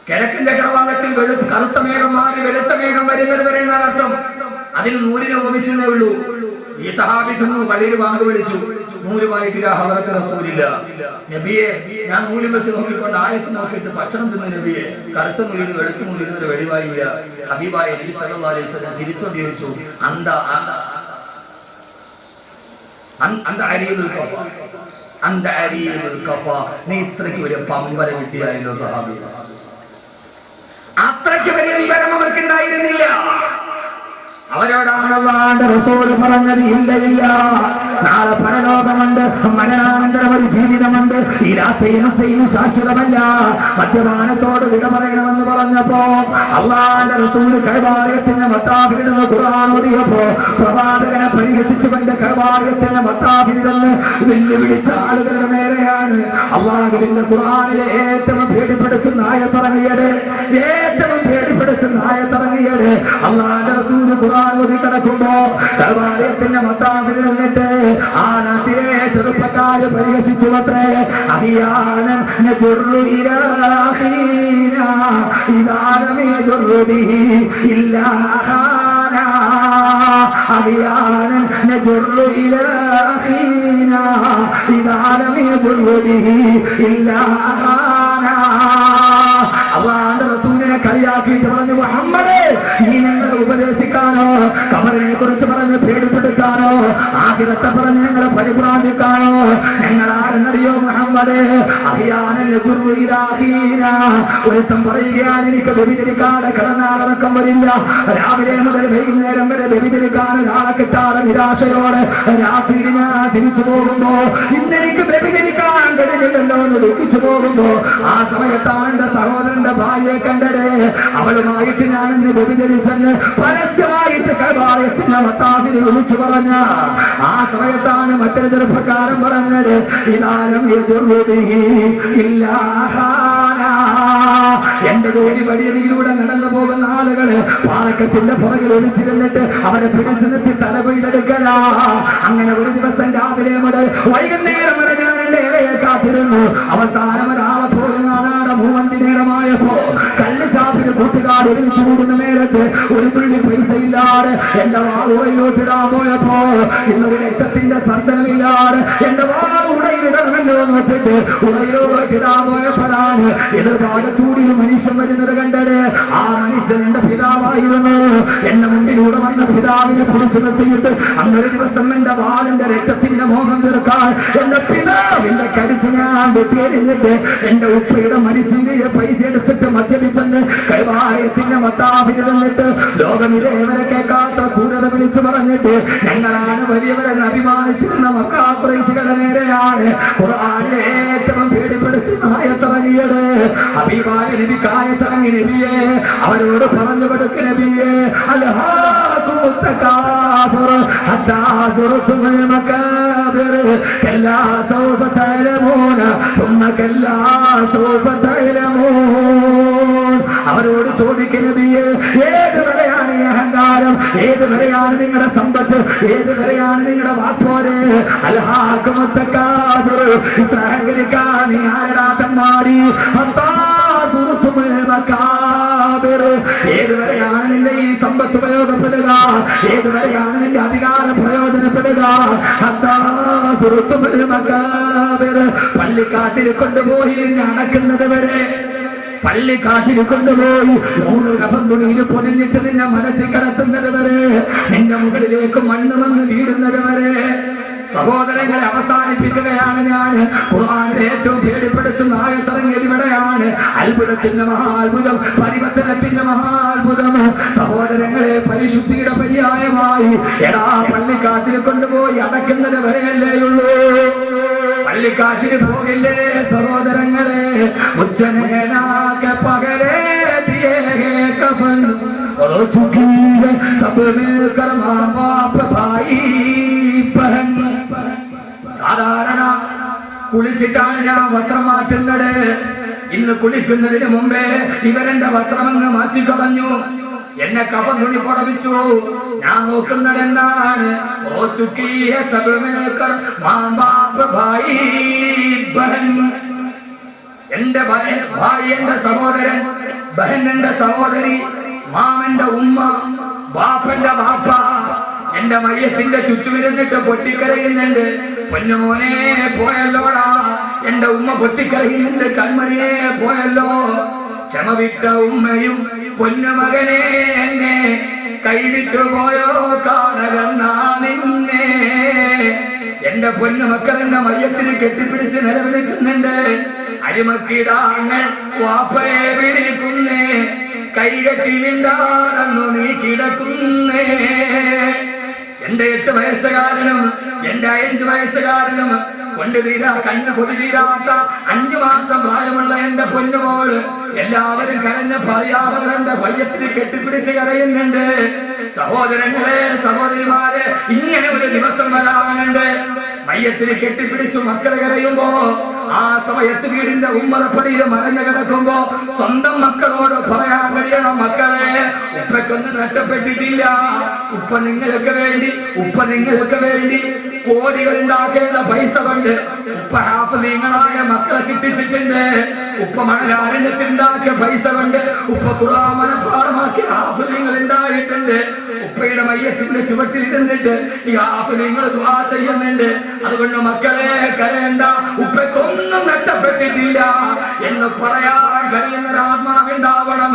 കിഴക്കൻ ചക്രവാളത്തിൽ കറുത്ത മേഘം മാറി വെളുത്ത മേഘം വരുന്നത് വരെ എന്നാണ് അർത്ഥം. അതിന് നൂലിനെ ഉപമിച്ചേ ഉള്ളൂ. ഈ സഹാബി തിന്നു, പള്ളിയിൽ വാങ്ങ് വിളിച്ചു, നൂലുമായിട്ട് ഹദറത്ത് റസൂലില്ല. നബിയെ, ഞാൻ നൂല് വെച്ച് നോക്കിക്കൊണ്ട് ആയത്ത് നോക്കിയിട്ട് ഭക്ഷണം തിന്നു നബിയെ, കറുത്ത നൂലിന് വെളുത്ത നൂലിന് ഒരു വെളിവായില്ല. ഹബീബായ നബി സല്ലല്ലാഹു അലൈഹി വസല്ലം ചിരിച്ചോണ്ട് ചോദിച്ചു, നീ ഇത്രയ്ക്ക് വലിയ പമ്പര കിട്ടിയായല്ലോ സഹാബി. ഉണ്ടായിരുന്നില്ല. അവരോടാണ് അല്ലാഹുവിന്റെ റസൂൽ പറഞ്ഞത്, ഇല്ല ഇല്ല, നാളെ പരലോകമുണ്ട്, മരണാനന്തരം ഒരു ജീവിതമുണ്ട്, ഈ രാത്രിയും ശാശ്വതമല്ല, മദ്യപാനത്തോട് വിട പറയണമെന്ന് പറഞ്ഞപ്പോ അല്ലാഹുവിന്റെ റസൂൽ കഅബാലയത്തിന്റെ മത്താഫിലിരുന്ന് ഖുർആൻ ഓതിയപ്പോ പ്രവാചകനെ പരിഹസിച്ചുകൊണ്ട് കഅബാലയത്തിന്റെ മത്താഫിലിരുന്ന് വെല്ലുവിളിച്ച ആളുകളുടെ നേരെയാണ് അല്ലാഹുവിന്റെ ഖുർആനിലെ ഏറ്റവും പേടിപ്പെടുത്തുന്ന ആയത്തിറങ്ങിയത്. ഏറ്റവും പേടിപ്പെടുത്തുന്ന ആയത്തിറങ്ങിയത് അല്ലാഹുവിന്റെ റസൂൽ ഖുർആൻ ഓതി കിടക്കുമ്പോ കഅബാലയത്തിന്റെ മത്താഫിൽ നിന്നിട്ട് ആ നാട്ടിലെ ചെറുപ്പക്കാര് പരിഹസിച്ചു അത്രേ, അഹിയാനൻ നജുറു ഇലാ അഖീനാ ഇദാ ലം യജുറു ബിഹി ഇല്ലാ അഖാനാ, അഹിയാനൻ നജുറു ഇലാ അഖീനാ ഇദാ ലം യജുറു ബിഹി ഇല്ലാ അഖാനാ. അല്ലാഹുവിന്റെ റസൂലിനെ കളിയാക്കിയിട്ട് പറഞ്ഞു, മുഹമ്മദേ, നീ ഞങ്ങളെ ഉപദേശിക്കാനോ ഖബറിനെ കുറിച്ച് പറഞ്ഞ് പേടിപ്പെടുത്താനോ ആഖിറത്തെ പറഞ്ഞ് ഞങ്ങളെ പരിഭ്രാന്തിക്കാനോ ഞങ്ങൾ ആരെന്നറിയോ മുഹമ്മദേ? അഹിയാനൻ യജുറു ഇലാ അഖീനാ. ഒരുത്തം പറയുകയാണ്, എനിക്ക് വ്യഭിചരിക്കാതെ കിടന്നാലടക്കം വരില്ല, രാവിലെ മുതൽ വൈകുന്നേരം വരെ വ്യഭിചരിക്കാൻ ഒരാളെ കിട്ടാതെ നിരാശയോടെ രാത്രി ഞാൻ തിരിച്ചു പോകുമ്പോ ഇന്നെനിക്ക് വ്യഭിചരിക്കാൻ കഴിഞ്ഞില്ലല്ലോ എന്ന് ദുഃഖിച്ചു പോകുമ്പോ ആ സമയത്താണ് എന്റെ സഹോദരന്റെ ഭാര്യയെ കണ്ടത്, അവളുമായിട്ട് ഞാൻ ഇന്ന് വ്യഭിചരിച്ചെന്ന് പരസ്യമായിട്ട് കഅബാലയത്തിന്റെ മത്താഫിൽ വിളിച്ചു പറഞ്ഞ ആ സമയത്താണ് മറ്റൊരു ചെറുപ്പക്കാരൻ പറഞ്ഞത്, ഇദാലം യജുറു ബിഹി ഇല്ലാ അഖാനാ. എന്റെ ജോലി വഴിയരികിലൂടെ നടന്നു പോകുന്ന ആളുകള് പാലക്കത്തിന്റെ പുറകിൽ ഒളിച്ചിരുന്നിട്ട് അവരെ പിടിച്ചു നിർത്തി തല കൊയ്തെടുക്കലാ. അങ്ങനെ ഒരു ദിവസം രാവിലെ മുതൽ വൈകുന്നേരം വരെ ഞാൻ എന്റെ ഇരയെ കാത്തിരുന്നു. അവസാനം ഒരാളെ പോലും കാണാതെ മൂവന്തി നേരമായപ്പോ കള്ള് ഷാപ്പിൽ കൂട്ടുകാർ ഒരുമിച്ച് കൂടുന്ന നേരത്ത് ഒരു തുള്ളി പൈസ ഇല്ലാതെ എന്റെ വാളുടയിലോട്ടിടാൻ പോയപ്പോ ഇന്നൊരു രക്തത്തിന്റെ സ്പർശനമില്ലാതെ എന്റെ വാളുടയിലിടണമല്ലോ നോട്ടിട്ട് ഉടയിലോട്ടിടാൻ പോയപ്പോഴാണ് എതിർഭാഗത്തൂടി മനുഷ്യൻ വരുന്നത് കണ്ടത്. ആ മനുഷ്യൻ എന്റെ പിതാവായിരുന്നു. എന്റെ മുന്നിലൂടെ വന്ന പിതാവിനെ പിടിച്ചു നിർത്തിയിട്ട് അന്നൊരു ദിവസം എന്റെ വാളിന്റെ രക്തത്തിന്റെ മോഹം തീർക്കാൻ എന്റെ പിതാവിന്റെ കരുത്ത് ഞാൻ വെട്ടിയെറിഞ്ഞിട്ട് എന്റെ ഉപ്പയുടെ മനുഷ്യനെ പൈസ എടുത്തിട്ട് മദ്യപിച്ചെന്ന് കൈവാലയത്തിന്റെ മത്താഫിൽ നിന്നിട്ട് ലോകം ഇതേവരെ കേൾക്കാത്ത ക്രൂരത വിളിച്ചു പറഞ്ഞിട്ട് ഞങ്ങളാണ് വലിയവരെന്ന് അഭിമാനിച്ചിരുന്ന മക്കാ ഖുറൈശികളുടെ നേരെയാണ് ഖുർആനിലെ ഏറ്റവും പേടിപ്പെടുത്തുന്ന ആയത്തിറങ്ങിയത്. ഹബീബായ നബിക്ക് ആയത്തിറങ്ങി നബിയെ അവരോട് പറഞ്ഞു കൊടുക്ക നബിയെ, അൽഹാകുമുത് തകാബുർ ഹത്താ സുർതുൽ മകാബിർ കല്ലാ സൗഫ തഅലമൂന തുമ്മ കല്ലാ സൗഫ തഅലമൂൻ. അവരോട് ചോദിക്കുന്ന നബിയെ, ഏതുവരെയാണ് ഈ അഹങ്കാരം? ഏതുവരെയാണ് നിങ്ങളുടെ സമ്പത്ത്? ഏതുവരെയാണ് നിങ്ങളുടെ വാപ്പോര്? അൽഹാകുമുത് തകാബുർ, ഇത്ര അഹങ്കരിക്കാൻ നീ ആരടാ തമ്മാടി? ഹത്താ സുർതുൽ മകാബിർ, ഏതുവരെയാണ് നിന്റെ ഈ സമ്പത്ത് പ്രയോജനപ്പെടുക? ഏതുവരെയാണ് നിന്റെ അധികാരം പ്രയോജനപ്പെടുക? ഹത്താ സുർതുൽ മകാബിർ, പള്ളിക്കാട്ടിൽ കൊണ്ടുപോയി അടക്കുന്നത് വരെ, പള്ളിക്കാട്ടിൽ കൊണ്ടുപോയി 100 കഫൻ തുണിയിൽ പൊതിഞ്ഞിട്ട് നിന്നെ മനസ്സിൽ കിടത്തുന്നത് വരെ, നിന്റെ മുകളിലേക്ക് മണ്ണ് വന്ന് വീടുന്നത് വരെ. സഹോദരങ്ങളെ, അവസാനിപ്പിക്കുകയാണ് ഞാൻ. ഖുർആനിലെ ഏറ്റവും പേടിപ്പെടുത്തുന്ന ആയത്തിറങ്ങിയത് ഇവിടെയാണ്. അത്ഭുതത്തിന്റെ മഹാത്ഭുതം, പരിവർത്തനത്തിന്റെ മഹാത്ഭുതം. സഹോദരങ്ങളെ, പരിശുദ്ധിയുടെ പര്യായമായി എടാ പള്ളിക്കാട്ടിൽ കൊണ്ടുപോയി അടക്കുന്നത് വരെയല്ലേയുള്ളൂ. പള്ളിക്കാട്ടിൽ പോകില്ലേ സഹോദരങ്ങളെ? ഉച്ചനേനാക്കെ പകരേ ദിയേ കഫൻ और चुकी है सब मिलकर माँ बाप भाई बहन. സാധാരണ കുളിച്ചിട്ടാണ് ഞാൻ വസ്ത്രം മാറ്റുന്നത്. ഇന്ന് കുളിക്കുന്നതിന് മുമ്പേ ഇവരെന്റെ വസ്ത്രമങ്ങ് മാറ്റിക്കളഞ്ഞു, എന്നെ കഫൻ തുണി പുടവിച്ചു. ഞാൻ നോക്കുന്നത് എന്താണ്? ഓ ചുക്കിയ സബ് മിൽക്കർ മാ ബാപ്പ് ഭായി ബഹൻ. എന്റെ ഭായി എന്റെ സഹോദരൻ, ബഹൻ എന്റെ സഹോദരി, മാമന്റെ ഉമ്മ, ബാപ്പന്റെ ബാപ്പ എന്റെ മയ്യത്തിന്റെ ചുറ്റുമിരുന്നിട്ട് പൊട്ടിക്കരയുന്നുണ്ട്. പൊന്നുമോനെ പോയല്ലോടാ, എന്റെ ഉമ്മ പൊട്ടിക്കരയുന്നുണ്ട്. കൺമണിയെ പോയല്ലോ. ക്ഷമ വിട്ട ഉമ്മയും പൊന്നുമകനെ എന്നെ കൈവിട്ടു പോയോ കാണലെന്നാ നിന്നെ. എന്റെ പൊന്നുമക്കൾ എന്റെ മയ്യത്തിന് കെട്ടിപ്പിടിച്ച് നിലവിളിക്കുന്നുണ്ട്. അരിമക്കിടാങ്ങൾ വാപ്പയെ വിളിക്കുന്നേ. കൈകെട്ടി മിണ്ടാതെന്നു നീ കിടക്കുന്നേ. എന്റെ 8 വയസ്സുകാരനും എന്റെ 5 വയസ്സുകാരനും കൊണ്ട് തീരാ കണ്ണ് കൊതി തീരാത്ത 5 മാസം പ്രായമുള്ള എന്റെ പൊന്നുമോള് എല്ലാവരും കരഞ്ഞ് പറയാതെ എന്റെ ഭയത്തിന് കെട്ടിപ്പിടിച്ച് കരയുന്നുണ്ട്. സഹോദരങ്ങളെ, സഹോദരിമാരെ, ഇങ്ങനെ ഒരു ദിവസം വരാനുണ്ട്. മയ്യത്തിന് കെട്ടിപ്പിടിച്ചു മക്കളെ കരയുമ്പോ, ആ സമയത്ത് വീടിന്റെ ഉമ്മറപ്പടിയിൽ മറഞ്ഞു കിടക്കുമ്പോ സ്വന്തം മക്കളോട് പറയാൻ കഴിയണം, മക്കളെ, ഉപ്പക്കൊന്നും നഷ്ടപ്പെട്ടിട്ടില്ല. ഉപ്പ നിങ്ങൾക്ക് വേണ്ടി കോടികൾ ഉണ്ടാക്കേണ്ട പൈസ കൊണ്ട് ഉപ്പ ഹാഫിളീങ്ങളായ മക്കളെ സൃഷ്ടിച്ചിട്ടുണ്ട്. ഉപ്പ മണലാരണ്യത്തിലുണ്ടാക്കിയ പൈസ കൊണ്ട് ഉപ്പ ഖുർആൻ മനഃപാഠമാക്കിയ ഹാഫിളീങ്ങൾ ഉണ്ടായിട്ടുണ്ട്. ഉപ്പയുടെ മയ്യത്തിന്റെ ചുവട്ടിലിരുന്നിട്ട് ഈ ഹാഫിളീങ്ങൾ ദുആ ചെയ്യുന്നുണ്ട്. അതുകൊണ്ട് മക്കളെ കരയണ്ട, ഉപ്പക്കൊന്നും നഷ്ടപ്പെട്ടിട്ടില്ല എന്ന് പറയാൻ കഴിയുന്ന ആത്മാവുണ്ടാവണം.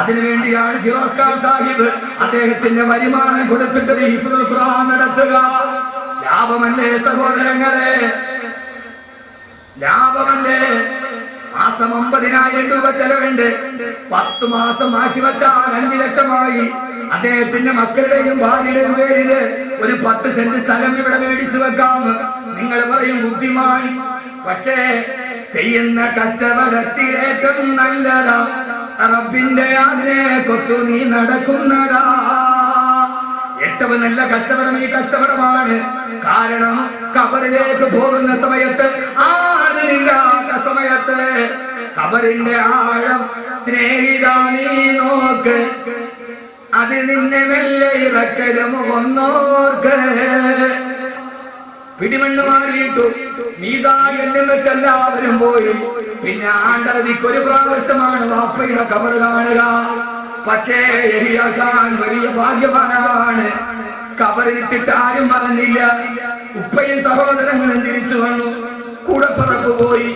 അതിനുവേണ്ടിയാണ് ഫിറോസ് ഖാൻ സാഹിബ് അദ്ദേഹത്തിന്റെ വരുമാനം കൊടുത്തിട്ട് ഹിഫ്ദുൽ ഖുർആൻ നടത്തുക. ലാഭമല്ലേ സഹോദരങ്ങളെ, ലാഭമല്ലേ? മാസം 50,000 രൂപ ചെലവുണ്ട്. 10 മാസം മാറ്റിവെച്ചാൽ 5 ലക്ഷമായി. അദ്ദേഹത്തിന്റെ മക്കളുടെയും ഭാര്യയുടെയും പേരില് ഒരു 10 സെന്റ് സ്ഥലം ഇവിടെ മേടിച്ചു വെക്കാം. നിങ്ങൾ പറയും ബുദ്ധിമാൻ. പക്ഷേ ചെയ്യുന്ന കച്ചവടത്തിലേറ്റവും നല്ലതാ റബ്ബിന്റെ ആജ്ഞയെ കൊത്തു നീ നടക്കുന്നതാ. ഏറ്റവും നല്ല കച്ചവടം ഈ കച്ചവടമാണ്. കാരണം ഖബറിലേക്ക് പോകുന്ന സമയത്ത്, ആരില്ലാത്ത സമയത്ത്, ഖബറിന്റെ ആഴം സ്നേഹിതാ നീ നോക്ക്, അതിൽ നിന്നെ മെല്ലെ ഇറക്കലും ഒന്നോർക്ക്. പിടിമണ്ണ് മാറിയിട്ടു മീതായെന്ന് വെച്ചെല്ലാവരും പോയി. പിന്നെ ആണ്ടതിക്കൊരു പ്രാവശ്യമാണ് വാപ്പയുടെ ഖബർ കാണുക. പക്ഷേ യഹിയാക്കാൻ വലിയ ഭാഗ്യവാനാണ്. ഖബറിലിട്ടിട്ട് ആരും പറഞ്ഞില്ല. ഉപ്പയും സഹോദരങ്ങളും തിരിച്ചു വന്നു. കൂടപ്പറപ്പ് പോയി.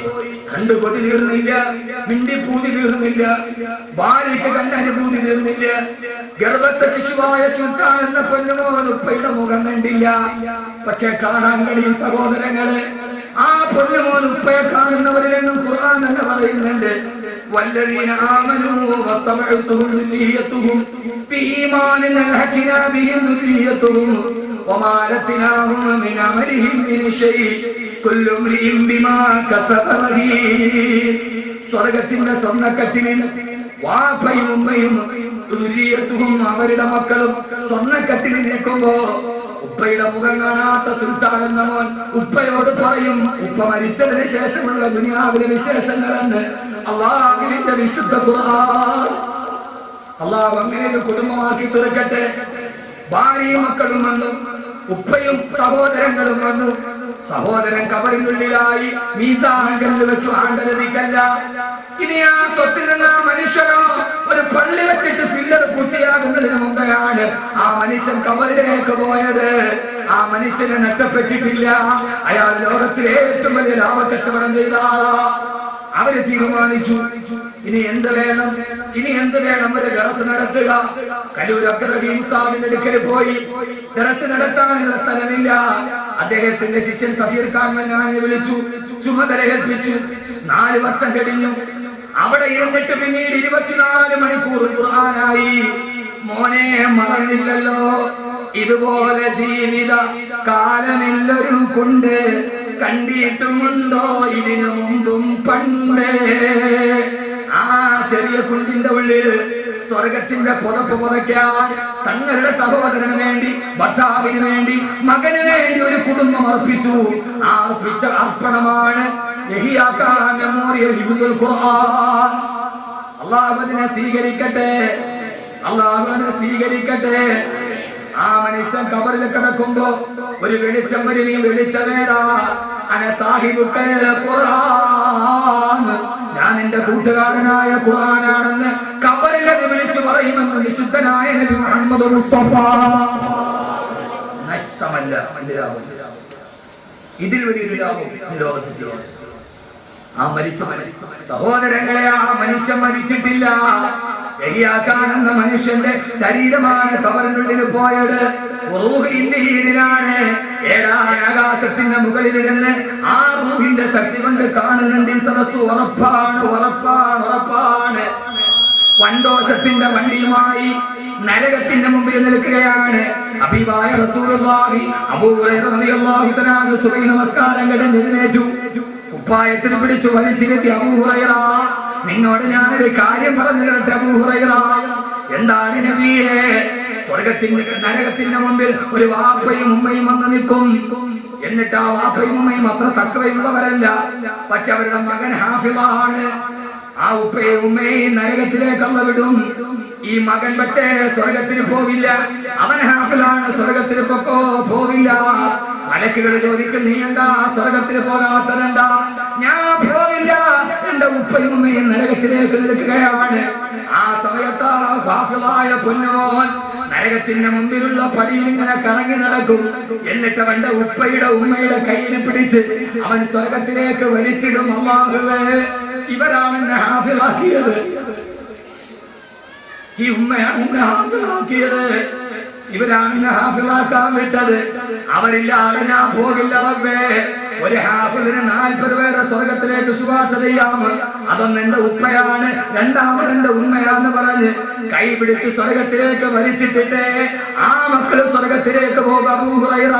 കണ്ടു കൊതി തീർന്നില്ല, മിണ്ടിപ്പൂതി തീർന്നില്ല, ഭാര്യയ്ക്ക് കണ്ടനുഭൂതി തീർന്നില്ല. ഗർഭത്തെ ശിശുവായ സുൽത്താൻ എന്ന പൊന്നുമോൻ ഉപ്പയുടെ മുഖം കണ്ടില്ല. പക്ഷെ കാണാൻ കഴിയും സഹോദരങ്ങളെ, ആ പൊന്നുമോൻ ഉപ്പയെ കാണുന്നവരിലെന്നും ഖുർആൻ എന്ന് പറയുന്നുണ്ട്, والذين آمنوا واتبعتهم ذريتهم بإيمان ألحقنا بهم ذريتهم وما ألتناهم من عملهم من شيء كل امرئ بما كسب رهين. സ്വർഗ്ഗത്തിന്റെ സ്വർണ്ണക്കട്ടിലിൽ വാപ്പയും ഉമ്മയും ദുരിയത്തും അവരുടെ മക്കളും സ്വർണ്ണക്കട്ടിലിൽ നിൽക്കുമ്പോ ഉപ്പയുടെ മുഖം കാണാത്ത സുൽത്താൻ എന്ന മോൻ ഉപ്പയോട് പറയും, ഉപ്പ മരിച്ചതിന് ശേഷമുള്ള ദുനിയാവിലെ വിശേഷങ്ങളെന്ന് അള്ളാഹുവിന്റെ വിശുദ്ധ ഖുർആൻ. അള്ളാഹു അങ്ങനെ ഒരു കുടുംബമാക്കി തീർക്കട്ടെ. ഭാര്യയും മക്കളും വന്നു, ഉപ്പയും സഹോദരങ്ങളും വന്നു. സഹോദരൻ ഖബറിനുള്ളിലായി മീസാൻ വെച്ചു ആണ്ടതിക്കല്ല. ഇനി ആ സ്വത്തിൽ നിന്ന് ആ മനുഷ്യനോ ഒരു പള്ളി വെച്ചിട്ട് പില്ലർ പൂർത്തിയാകുന്നതിന് മുമ്പെയാണ് ആ മനുഷ്യൻ ഖബറിലേക്ക് പോയത്. ആ മനുഷ്യനെ നഷ്ടപ്പെട്ടിട്ടില്ല. അയാൾ ലോകത്തിലെ ഏറ്റവും വലിയ ലാഭക്കച്ചവടം ചെയ്ത ആളാ. അവര് തീരുമാനിച്ചു, ഇനി എന്ത് വേണം, ഒരു ദറസ് നടത്തുക. കലൂർ അബ്ദുറഹീം ഉസ്താദിന്റെ അടുക്കൽ പോയി. ദറസ് നടത്താനുള്ള സ്ഥലമില്ല. അദ്ദേഹത്തിന്റെ ശിഷ്യൻ സഫീർ ഖാൻ മന്നാനെ വിളിച്ചു, ചുമതല ഏൽപ്പിച്ചു. 4 വർഷം കഴിഞ്ഞു. അവിടെ ഇരുന്നിട്ട് പിന്നീട് 24 മണിക്കൂർ ഖുർആനായി. മോനെ മറന്നില്ലല്ലോ, ഇതുപോലെ ജീവിത കാലമില്ലൊരു കൊണ്ട് കണ്ടിട്ടുമുണ്ടോ ഇതിനു മുമ്പും പണ്ട്. ആ ചെറിയ കുണ്ടിന്റെ ഉള്ളിൽ സ്വർഗത്തിന്റെ പുതപ്പ് പുതയ്ക്കാൻ തങ്ങളുടെ സഹോദരന് വേണ്ടി, ഭർത്താവിന് വേണ്ടി, മകന് വേണ്ടി ഒരു കുടുംബം അർപ്പിച്ചു. ആ അർപ്പിച്ച അർപ്പണമാണ് യഹിയാ ഖാൻ മെമ്മോറിയൽ ഹിഫ്ദുൽ ഖുർആൻ. അല്ലാഹു അതിനെ സ്വീകരിക്കട്ടെ, അല്ലാഹു അതിനെ സ്വീകരിക്കട്ടെ. ആ മനുഷ്യൻ ഖബറിൽ കിടക്കുമ്പോ ഒരു വെളിച്ചം വരും. ഈ വെളിച്ചമേതാ? അന സാഹിബുക്കൽ ഖുർആൻ, ഞാൻ എന്റെ കൂട്ടുകാരനായ ഖുർആനാണെന്ന് ഖബറിൽ അത് വിളിച്ചു പറയുമെന്ന് വിശുദ്ധനായ നബി മുഹമ്മദ് മുസ്തഫ. നഷ്ടമല്ല, ഇതിൽ വലിയൊരു ലാഭം ലോകത്ത് ചെയ്യാൻ. ആ മരിച്ച സഹോദരങ്ങളെ, ആ മനുഷ്യൻ മരിച്ചിട്ടില്ല. യഹിയാ ഖാൻ എന്ന മനുഷ്യന്റെ ശരീരമാണ് ഖബറിനുള്ളിൽ പോയത്. റൂഹിലാണ്. 7ാം ആകാശത്തിന്റെ മുകളിലിരുന്ന് ആ റൂഹിന്റെ ശക്തി കൊണ്ട് കാണുന്നുണ്ട് ഈ സദസ്സ്. ഉറപ്പാണ്. വണ്ടോഷത്തിന്റെ വണ്ടിയുമായി നരകത്തിന്റെ മുമ്പിൽ നിൽക്കുകയാണ്. ഹബീബായ റസൂലുള്ളാഹി അബൂ ഹുറൈറ റളിയല്ലാഹു തആല അൻഹു സുബഹി നമസ്കാരം കഴിഞ്ഞ് എഴുന്നേറ്റു. കുപ്പായത്തിൽ പിടിച്ചു വലിച്ചിരുത്തി, അബൂ ഹുറൈറ, നിന്നോട് ഞാനൊരു കാര്യം പറഞ്ഞു തരട്ടെ അബൂ ഹുറൈറ. എന്താണ് നബിയേ? സ്വർഗത്തിന്റെ നരകത്തിന്റെ മുമ്പിൽ ഒരു വാപ്പയും ഉമ്മയും വന്ന് നിൽക്കും. എന്നിട്ട് ആ വാപ്പയും ഉമ്മയും അത്ര തക്കവയുള്ളവരല്ല, പക്ഷെ അവരുടെ മകൻ ഹാഫിളാണ്. ആ ഉപ്പയും ഉമ്മയും നരകത്തിലേക്ക് അള്ള വിടും. ഈ മകൻ പക്ഷേ സ്വർഗത്തിന് പോവില്ല. അവൻ ഹാഫിളാണ്, സ്വർഗത്തിന് പോവില്ല. മലക്കുകൾ ചോദിക്കും, നീ എന്താ സ്വർഗത്തിന് പോകാത്തതെന്താ? ഞാൻ പോവില്ല, എന്റെ ഉപ്പയും ഉമ്മയും നരകത്തിലേക്ക് നിൽക്കുകയാണ്. ആ സമയത്ത് ഹാഫിളായ പൊന്നുമോൻ നരകത്തിന്റെ മുമ്പിലുള്ള പടിയിൽ ഇങ്ങനെ കറങ്ങി നടക്കും. എന്നിട്ട് അവന്റെ ഉപ്പയുടെ ഉമ്മയുടെ കയ്യിൽ പിടിച്ച് അവൻ സ്വർഗത്തിലേക്ക് വലിച്ചിടും. അല്ലാഹുവേ, ഇവരാണ് എന്നെ ഹാഫിളാക്കിയത്, ഈ ഉമ്മയാണ് എന്നെ ഹാഫിളാക്കിയത്, ഇവരാണ് എന്നെ ഹാഫിളാക്കാൻ വിട്ടത്. അവരില്ലാതെ ഞാൻ പോകില്ല റബ്ബേ. ഒരു ഹാഫിളിന് 40 പേരെ സ്വർഗത്തിലേക്ക് ശുപാർശ ചെയ്യാം. അതൊന്നും എന്റെ ഉപ്പയാണ്, രണ്ടാമത് എന്റെ ഉമ്മയാന്ന് പറഞ്ഞ് കൈ പിടിച്ച് സ്വർഗത്തിലേക്ക് വലിച്ചിട്ടിട്ട് ആ മക്കള് സ്വർഗത്തിലേക്ക് പോകും. അബൂ ഹുറൈറ,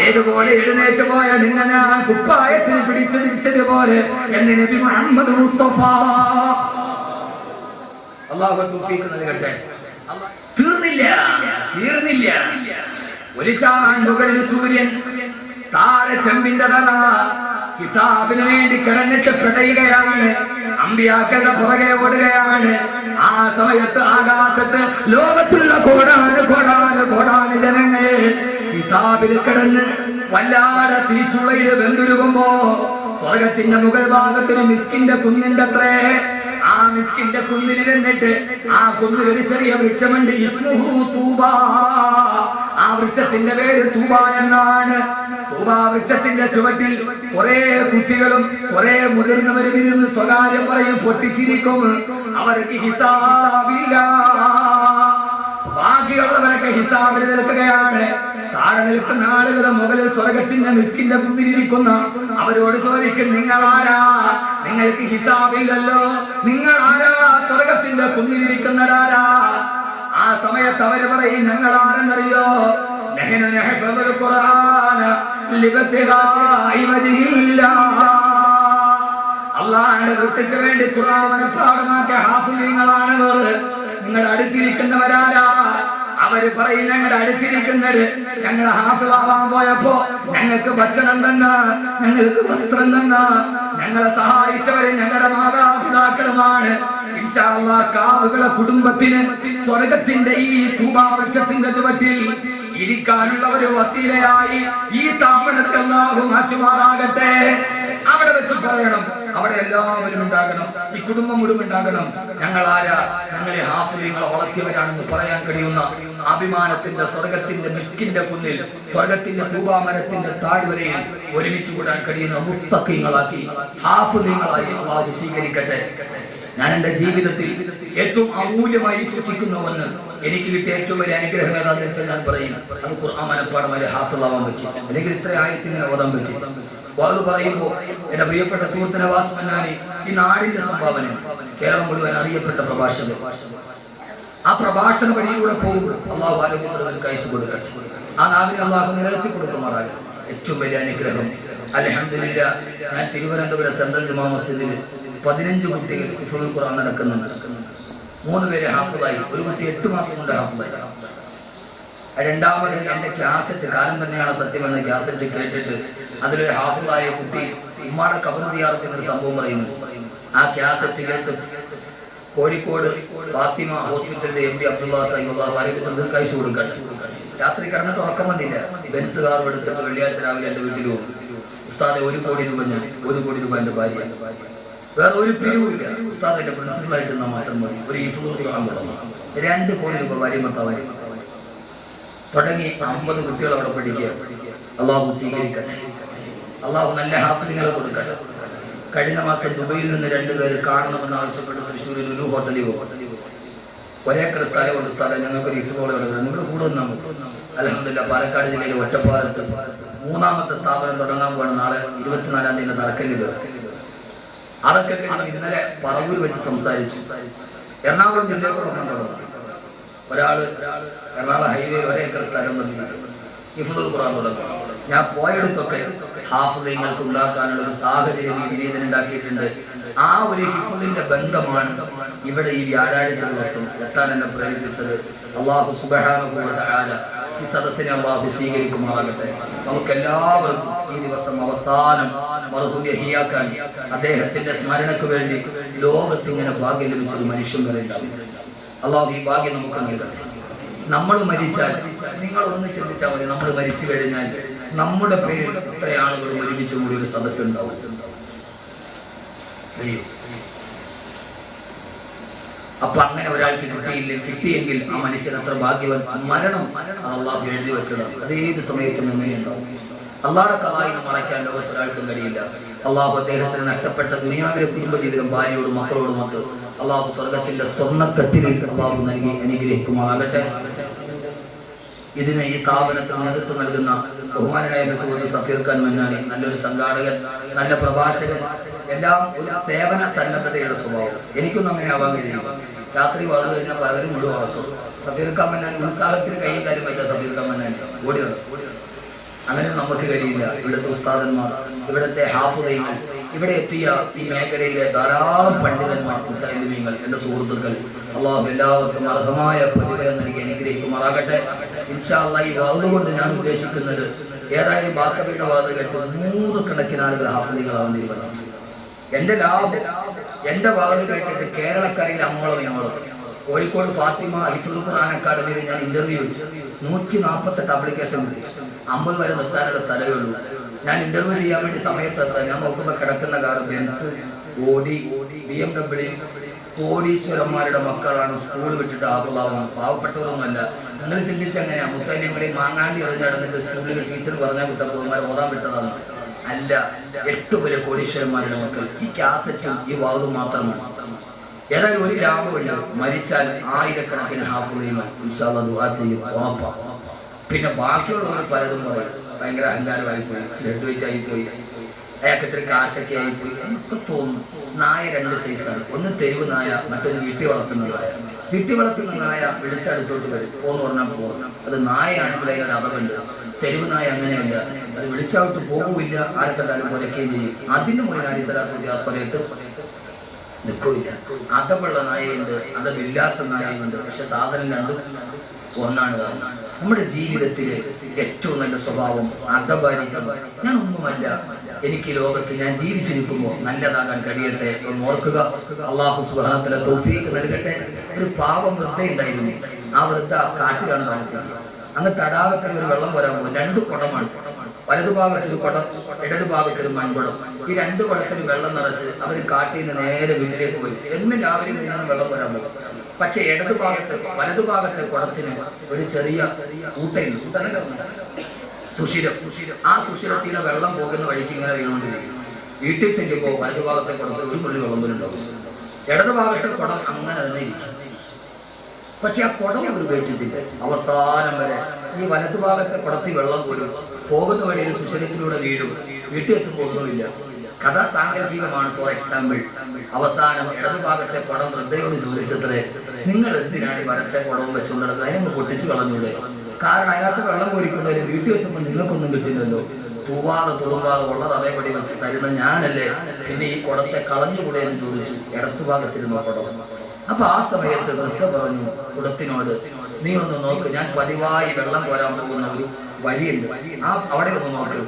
ഏതുപോലെ എഴുന്നേറ്റ് പോയ നിന്നെ ഞാൻ കുപ്പായത്തിന് പിടിച്ചു തിരിച്ചതുപോലെ എന്ന് നബി മുഹമ്മദ് മുസ്തഫ. അല്ലാഹു തൗഫീഖ് നൽകട്ടെ. തീർന്നില്ല. ഒരു ചാണ്ടുകളിൽ സൂര്യൻ, താഴെ ചെമ്പിന്റെ തല, ഹിസാബിന് വേണ്ടി കിടന്നിട്ട് പിടയുകയാണ്. അമ്പിയാക്കളുടെ പുറകെ ഓടുകയാണ്. ആ സമയത്ത് ആകാശത്ത് ലോകത്തുള്ള കോടാന് ജനങ്ങൾ ഹിസാബിൽ കിടന്ന് വല്ലാതെ തീച്ചുളയിൽ വെന്തുരുകുമ്പോ സ്വർഗത്തിന്റെ മുകൾ ഭാഗത്തിന് മിസ്കിന്റെ കുന്നിന്റെ അത്രേ. ആ മിസ്കിന്റെ കുന്നിലിരുന്നിട്ട് ആ കുന്നിൽ ഒരു ചെറിയ വൃക്ഷമുണ്ട്, ഇസ്മുഹു തൂബ. ആ വൃക്ഷത്തിന്റെ പേര് തൂബ എന്നാണ്. തൂബ വൃക്ഷത്തിന്റെ ചുവട്ടിൽ കുറെ കുട്ടികളും കുറെ മുതിർന്നവരും ഇരുന്ന് സ്വകാര്യം പറയും, പൊട്ടിച്ചിരിക്കും. അവർക്ക് ഹിസാബില്ല. ബാക്കിയുള്ളവരൊക്കെ ഹിസാബിൽ നിൽക്കുകയാണ്. താഴെ നിൽക്കുന്ന ആളുകളുടെ മുകളിൽ സ്വർഗത്തിന്റെ മിസ്കിന്റെ കുന്നിലിരിക്കുന്ന അവരോട് ചോദിക്കും, നിങ്ങളാരാ? നിങ്ങൾക്ക് ഹിസാബില്ലല്ലോ, നിങ്ങളാരാ സ്വർഗത്തിന്റെ കുന്നിലിരിക്കുന്നവരാരാ? ആ സമയത്ത് അവര് പറയും, ഞങ്ങളാരെന്നറിയോ? അല്ലാഹുവിന്റെ ദൃഷ്ടിക്ക് വേണ്ടി ഖുർആൻ മനഃപാഠമാക്കിയ ഹാഫിളീങ്ങളാണ് അവർ. നിങ്ങളുടെ അടുത്തിരിക്കുന്നവരാരാ? അവര് പറയും, ഞങ്ങളുടെ അടുത്തിരിക്കുന്നത് ഞങ്ങൾ ഹാഫിളാവാൻ പോയപ്പോ ഞങ്ങൾക്ക് ഭക്ഷണം തന്ന, ഞങ്ങൾക്ക് വസ്ത്രം തന്ന, ഞങ്ങളെ സഹായിച്ചവര് ഞങ്ങളുടെ മാതാപിതാക്കളുമാണ്. ഇൻഷാ അല്ലാഹ് കാവുകളെ കുടുംബത്തിന് സ്വർഗത്തിന്റെ ഈ തൂബ വൃക്ഷത്തിന്റെ ചുവട്ടിൽ ഇരിക്കാനുള്ള ഒരു വസീലയായി ഈ സ്ഥാപനത്തെ അല്ലാഹു മാറ്റുമാറാകട്ടെ. അവിടെ വെച്ച് പറയണം, അവിടെ എല്ലാവരും ഉണ്ടാകണം, ഈ കുടുംബം മുഴുവൻ ഉണ്ടാകണം. ഞങ്ങൾ ആരാ? ഞങ്ങളെ ഹാഫിളീങ്ങളെ വളർത്തിയവരാണെന്ന് പറയാൻ കഴിയുന്ന അഭിമാനത്തിന്റെ സ്വർഗത്തിന്റെ മിസ്കിന്റെ കുന്നിൽ, സ്വർഗത്തിന്റെ തൂബാമരത്തിന്റെ താഴ്വരയിൽ ഒരുമിച്ച് കൂടാൻ കഴിയുന്ന മുത്തഖീങ്ങളാക്കി ഹാഫിളീങ്ങളായി അല്ലാഹു സ്വീകരിക്കട്ടെ. ഞാൻ എന്റെ ജീവിതത്തിൽ ഏറ്റവും അമൂല്യമായി സൂക്ഷിക്കുന്ന ഒന്ന്, എനിക്ക് കിട്ടിയ ഏറ്റവും വലിയ അനുഗ്രഹം ഏതാന്ന് വെച്ചാൽ ഞാൻ പറയും, അത് ഖുർആൻ മനഃപ്പാഠം വരെ ഹാഫിളാവാൻ പറ്റും, അല്ലെങ്കിൽ ഇത്ര ആയത്തിങ്ങനെ ഓതാൻ പറ്റും. അത് പറയുമ്പോൾ എന്റെ പ്രിയപ്പെട്ട സുഹൃത്ത് നവാസ് മന്നാനി ഈ നാടിന്റെ സംഭാവന, കേരളം മുഴുവൻ അറിയപ്പെട്ട പ്രഭാഷകൻ. ആ പ്രഭാഷണ വഴിയിലൂടെ പോകുമ്പോൾ അള്ളാഹു ആരോഗ്യത്തോടെ കൈസ് കൊടുക്കട്ടെ. ആ നാവിനെ അള്ളാഹു നിലനിർത്തി കൊടുക്കുമാറാകെ. ഏറ്റവും വലിയ അനുഗ്രഹം അൽഹംദുലില്ലാ. ഞാൻ തിരുവനന്തപുരം സെൻട്രൽ ജുമാ മസ്ജിദിൽ 15 കുട്ടികൾ ഹിഫ്ളുൽ ഖുർആൻ നടക്കുന്നുണ്ട്. 3 പേര് ഹാഫിളായി, ഒരു കുട്ടി 8 മാസം കൊണ്ട് ഹാഫിളായി. രണ്ടാമത് എന്റെ ക്യാസറ്റ്, കാലം തന്നെയാണ് സത്യമെന്ന ക്യാസറ്റ് കേട്ടിട്ട് അതിലൊരു ഹാഫിളായ കുട്ടി ഉമ്മാടെ ഖബർ സിയാറത്ത് എന്നൊരു സംഭവം പറയുന്നു. ആ ക്യാസറ്റ് കേട്ട് കോഴിക്കോട് ഫാത്തിമ ഹോസ്പിറ്റലിലെ MD അബ്ദുള്ള സാഹിബ് കഴിച്ചു കൊടുക്കാൻ രാത്രി കിടന്നിട്ട് ഉറക്കം വന്നില്ല. ബെൻസ് കാർ എടുത്തിട്ട് വെള്ളിയാഴ്ച രാവിലെ എന്റെ വീട്ടിൽ പോകും. ഉസ്താദെ 1 കോടി രൂപ, ഞാൻ 1 കോടി രൂപ എന്റെ ഭാര്യ, വേറെ ഒരു പിരിവില്ല. ഉസ്താദ് എന്റെ പ്രിൻസിപ്പളായിട്ട് നിന്നാൽ മാത്രം മതി. ഒരു ഹിഫ്ളുൽ ഖുർആൻ തുടങ്ങി 2 കോടി രൂപ ഭാര്യ ഭർത്താവായി തുടങ്ങി 50 കുട്ടികൾ അവിടെ പഠിക്കുക. അള്ളാഹു സ്വീകരിക്കട്ടെ. അള്ളാഹു നല്ല ഹാഫിളുകളെ കൊടുക്കട്ടെ. കഴിഞ്ഞ മാസം ദുബൈയിൽ നിന്ന് 2 പേര് കാണണമെന്ന് ആവശ്യപ്പെട്ട് തൃശ്ശൂരിൽ ഒരു ഹോട്ടലിൽ പോകും. ഒരേക്കർ സ്ഥലമുണ്ട്. സ്ഥലം ഞങ്ങൾക്കൊരു ഹിഫ്ളോളെ നിങ്ങൾ കൂടെ വന്നാൽ അൽഹംദുലില്ലാ. പാലക്കാട് ജില്ലയിലെ ഒറ്റപ്പാലത്ത് 3ാമത്തെ സ്ഥാപനം തുടങ്ങാൻ പോവാണ്. നാളെ 24-ാം തീയതി തറക്കല്ലിൽ. അതൊക്കെ കഴിഞ്ഞ് ഇന്നലെ പറവൂർ വെച്ച് സംസാരിച്ചു. എറണാകുളം ജില്ലയിൽ ഒന്നാം തുടങ്ങി ഒരാള് എറണാകുളം ഹൈവേയിൽ 1 ഏക്കർ സ്ഥലം വന്നിരിക്കുന്നു. ഹിഫ്ദുൽ ഖുർആൻ തുടങ്ങി. ഞാൻ പോയെടുത്തൊക്കെ ഹാഫിളുകൾക്ക് ഉണ്ടാക്കാനുള്ള ഒരു സാഹചര്യം ഈ വിനീതൻ ഉണ്ടാക്കിയിട്ടുണ്ട്. ആ ഒരു ഹിഫ്ദിന്റെ ബന്ധമാണ് ഇവിടെ ഈ വ്യാഴാഴ്ച ദിവസം എത്താൻ എന്നെ പ്രേരിപ്പിച്ചത്. അല്ലാഹു സുബ്ഹാനഹു വ തആല ഈ സദസ്സിനെ അല്ലാഹു സ്വീകരിക്കുമാറാകട്ടെ. നമുക്കെല്ലാവർക്കും ഈ ദിവസം അവസാനം മർഹൂം യഹിയാക്കാൻ അദ്ദേഹത്തിന്റെ സ്മരണയ്ക്ക് വേണ്ടി ലോകത്ത് ഇങ്ങനെ ഭാഗ്യം ലഭിച്ചൊരു മനുഷ്യൻ വരെ ഉണ്ടാവും. അല്ലാഹു ഈ ഭാഗ്യം നമുക്ക് നൽകട്ടെ. നമ്മൾ മരിച്ചാൽ നിങ്ങൾ ഒന്ന് ചിന്തിച്ചാൽ മതി, നമ്മൾ മരിച്ചു കഴിഞ്ഞാൽ നമ്മുടെ പേരിൽ എത്ര ആളുകൾ ഒരുമിച്ച് കൂടി ഒരു സദസ്സ് ഉണ്ടാവും. അപ്പൊ അങ്ങനെ ഒരാൾക്ക് കിട്ടിയെങ്കിൽ ആ മനുഷ്യൻ അത്ര ഭാഗ്യവൻ. മരണം അള്ളാഹു എഴുതി വെച്ചതാണ്. അത് ഏത് സമയത്തും എങ്ങനെയുണ്ടാവും. അള്ളാഹുടെ കലായിനെ മറയ്ക്കാൻ ലോകത്ത് ഒരാൾക്കും കഴിയില്ല. അള്ളാഹു അദ്ദേഹത്തിന് നഷ്ടപ്പെട്ട ദുനിയാവിലെ കുടുംബജീവിതം ഭാര്യയോടും മക്കളോടും മൊത്ത് അള്ളാഹു സ്വർഗത്തിന്റെ സ്വർണ്ണക്കട്ടിലേക്ക് അള്ളാഹു നൽകി അനുഗ്രഹിക്കുമാറാകട്ടെ. ഇതിന് ഈ സ്ഥാപനത്തിന് നേതൃത്വം നൽകുന്ന ബഹുമാനായ സുഹൃത്ത് സഫീർ ഖാൻ മന്നാനി, നല്ലൊരു സംഘാടകൻ, നല്ല പ്രഭാഷകൻ, എല്ലാം ഒരു സേവന സന്നദ്ധതയുടെ സ്വഭാവം. എനിക്കൊന്നും അങ്ങനെ ആവാൻ കഴിയില്ല. രാത്രി വളർന്നു കഴിഞ്ഞാൽ പലരും മുഴുവൻ വളർത്തും. സഫീർ ഖാൻ മന്നാനി ഉത്സാഹത്തിന് കൈയും കാര്യം വെച്ചാൽ സഫീർ ഖാൻ മന്നാനി ഓടിയാണ്. അങ്ങനെ നമുക്ക് കഴിയില്ല. ഇവിടുത്തെ ഉസ്താദന്മാർ, ഇവിടുത്തെ ഹാഫിളുകൾ, ഇവിടെ എത്തിയ ഈ മേഖലയിലെ ധാരാളം പണ്ഡിതന്മാർ, മുത്തഅല്ലിമീങ്ങൾ, എൻ്റെ സുഹൃത്തുക്കൾ, അള്ളാഹു എല്ലാവർക്കും അർഹമായ പ്രതിഫലം നൽകി അനുഗ്രഹിക്കുമാറാകട്ടെ. ഇൻഷാ അല്ലാഹ് ഈ വാദ് കൊണ്ട് ഞാൻ ഉദ്ദേശിക്കുന്നത് ഏതായാലും ബാക്കബിയുടെ വാദ് കേട്ട് 100 കണക്കിന് ആളുകൾ ഹാഫിളുകളാവാൻ തീരുമാനിച്ചു. എൻ്റെ ലാഭം എൻ്റെ വാദ് കേട്ടിട്ട് കേരളക്കരയിൽ അങ്ങോളം ഇങ്ങോളം കോഴിക്കോട് ഫാത്തിമ ഹിഫ്ദുൽ ഖുർആൻ അക്കാദമിയിൽ ഞാൻ ഇന്റർവ്യൂ വെച്ചു. 148 ആപ്ലിക്കേഷൻ കിട്ടി. 50 വരെ നിർത്താനുള്ള സ്ഥലമേ ഉള്ളൂ. ഞാൻ ഇന്റർവ്യൂ ചെയ്യാൻ വേണ്ടി സമയത്തെത്താൻ ഞാൻ നോക്കുമ്പോൾ കിടക്കുന്ന കാർ ബെൻസ്, ഓഡി, BMW, കോടീശ്വരന്മാരുടെ മക്കളാണ് സ്കൂൾ വിട്ടിട്ട് ഹാഫിളാവുന്നത്. പാവപ്പെട്ടവരൊന്നുമല്ല. നിങ്ങൾ ചിന്തിച്ചെങ്ങനെയാ മുത്തല്ലിങ്ങളെ മാങ്ങാണ്ടി എറിഞ്ഞ് നടന്നിട്ട് സ്കൂളിൽ ടീച്ചർ പറഞ്ഞാൽ കുട്ടപ്പന്മാർ ഓടാൻ വിട്ടതാണ്? അല്ല, 8 പേര് കോടീശ്വരന്മാരുടെ മക്കൾ. ഈ കാസറ്റും ഈ വാദും മാത്രമാണ്. ഏതായാലും ഒരു ലാഭമുണ്ട്. മരിച്ചാൽ ആയിരക്കണക്കിന് ഹാഫിളുകൾ ഇൻഷാ അല്ലാഹ് ദുആ ചെയ്യും, ഉറപ്പാ. പിന്നെ ബാക്കിയുള്ളവർ പലതും പറയും, ഭയങ്കര അഹങ്കാരമായിപ്പോയി, ബ്ലഡ് വെയിറ്റ് ആയിപ്പോയി, അയാൾക്ക് ഇത്തിരി കാശൊക്കെ ആയിപ്പോയി എന്നൊക്കെ തോന്നും. നായ 2 സൈസാണ്. ഒന്ന് തെരുവ് നായ, മറ്റൊന്ന് വീട്ടിൽ വളർത്തുന്ന നായ. വീട്ടിൽ വളർത്തുന്ന നായ വിളിച്ചടുത്തോട്ട് വരും, പോന്ന് പറഞ്ഞാൽ പോകും. അത് നായയാണെങ്കിൽ അതിനൊരു അപകടമുണ്ട്. തെരുവ് നായ അങ്ങനെയല്ല, അത് വിളിച്ചവിട്ട് പോകില്ല, ആരെ കണ്ടാലും കൊലക്കുകയും ചെയ്യും. അതിന് മുന്നിൽ അലി സ്വലാത്തു പറയിട്ട് നിൽക്കില്ല. അതമുള്ള നായയുണ്ട്, അതമില്ലാത്ത നായയുണ്ട്. പക്ഷെ സാധനം രണ്ടും ഒന്നാണ്. നമ്മുടെ ജീവിതത്തിലെ ഏറ്റവും നല്ല സ്വഭാവം അതപാലിക്കുക. ഞാൻ ഒന്നുമല്ല, എനിക്ക് ലോകത്ത് ഞാൻ ജീവിച്ചിരിക്കുമ്പോൾ നല്ലതാകാൻ കഴിയട്ടെ എന്ന് ഓർക്കുക. അല്ലാഹു സുബ്ഹാനഹു വ തആല തൗഫീഖ് നൽകട്ടെ. ഒരു പാവം വൃദ്ധ ഉണ്ടായിരുന്നു. ആ വൃദ്ധ കാട്ടിലാണ് താമസിക്കുന്നത്. അങ്ങ് തടാകത്തിൽ ഒരു വെള്ളം വരാൻ പോകും. 2 കുടമാണ്. വലതുഭാഗത്തൊരു കുടം, ഇടതുഭാഗത്തൊരു മൺകുടം. ഈ 2 കുടത്തിൽ വെള്ളം നിറച്ച് അവർ കാട്ടിൽ നിന്ന് നേരെ വീട്ടിലേക്ക് പോയി. എന്നും രാവിലെ നിന്ന് വെള്ളം വരാൻ പോകും. പക്ഷെ വലതുഭാഗത്തെ കുടത്തിന് ഒരു ചെറിയ ഊട്ടയുണ്ട്, സുഷിരം. ആ സുഷിരത്തിലെ വെള്ളം പോകുന്ന വഴിക്ക് ഇങ്ങനെ വീണുകൊണ്ടിരിക്കും. വീട്ടിൽ ചെല്ലുമ്പോൾ വലതുഭാഗത്തെ കുടത്തിൽ ഒരു തുള്ളി വെള്ളം പോലും ഉണ്ടാവും. ഇടതുഭാഗത്തെ കുടം അങ്ങനെ തന്നെ ഇരിക്കും. പക്ഷെ ആ കുടം അവർ ഉപേക്ഷിച്ചില്ല. അവസാനം വരെ ഈ വലതുഭാഗത്തെ കുടത്തിൽ വെള്ളം പോലും പോകുന്ന വഴി ഒരു സുഷിരത്തിലൂടെ വീഴും. വീട്ടിൽ എത്തുമ്പോൾ ഒന്നുമില്ല. കഥ സാങ്കല്പികമാണ്. ഫോർ എക്സാമ്പിൾ, അവസാനം ഇടതുഭാഗത്തെ കുടം വൃദ്ധയോട് ചോദിച്ചത്രേ, നിങ്ങൾ എന്തിനാണ് ഈ വലത്തെ കുടവും വെച്ചുകൊണ്ട് നടക്കുന്നത്? അതിനൊന്ന് പൊട്ടിച്ചു കളഞ്ഞൂടെ? കാരണം അതിനകത്ത് വെള്ളം കോരിക്കൊണ്ടവര് വീട്ടിൽ എത്തുമ്പോൾ നിങ്ങൾക്കൊന്നും കിട്ടില്ലല്ലോ. തൂവാതെ തുളുമ്പാതെ ഉള്ളത് അതേപടി വെച്ച് തരുന്ന ഞാനല്ലേ, പിന്നെ ഈ കുടത്തെ കളഞ്ഞുകൂടെ എന്ന് ചോദിച്ചു. ഇടത്തുഭാഗത്തിരുന്ന കുടം. അപ്പൊ ആ സമയത്ത് വൃദ്ധ പറഞ്ഞു കുടത്തിനോട്, നീ ഒന്ന് നോക്ക്, ഞാൻ പതിവായി വെള്ളം കോരാൻ പോകുന്ന ഒരു വഴിയുണ്ട്, അവിടെ ഒന്ന് നോക്ക്.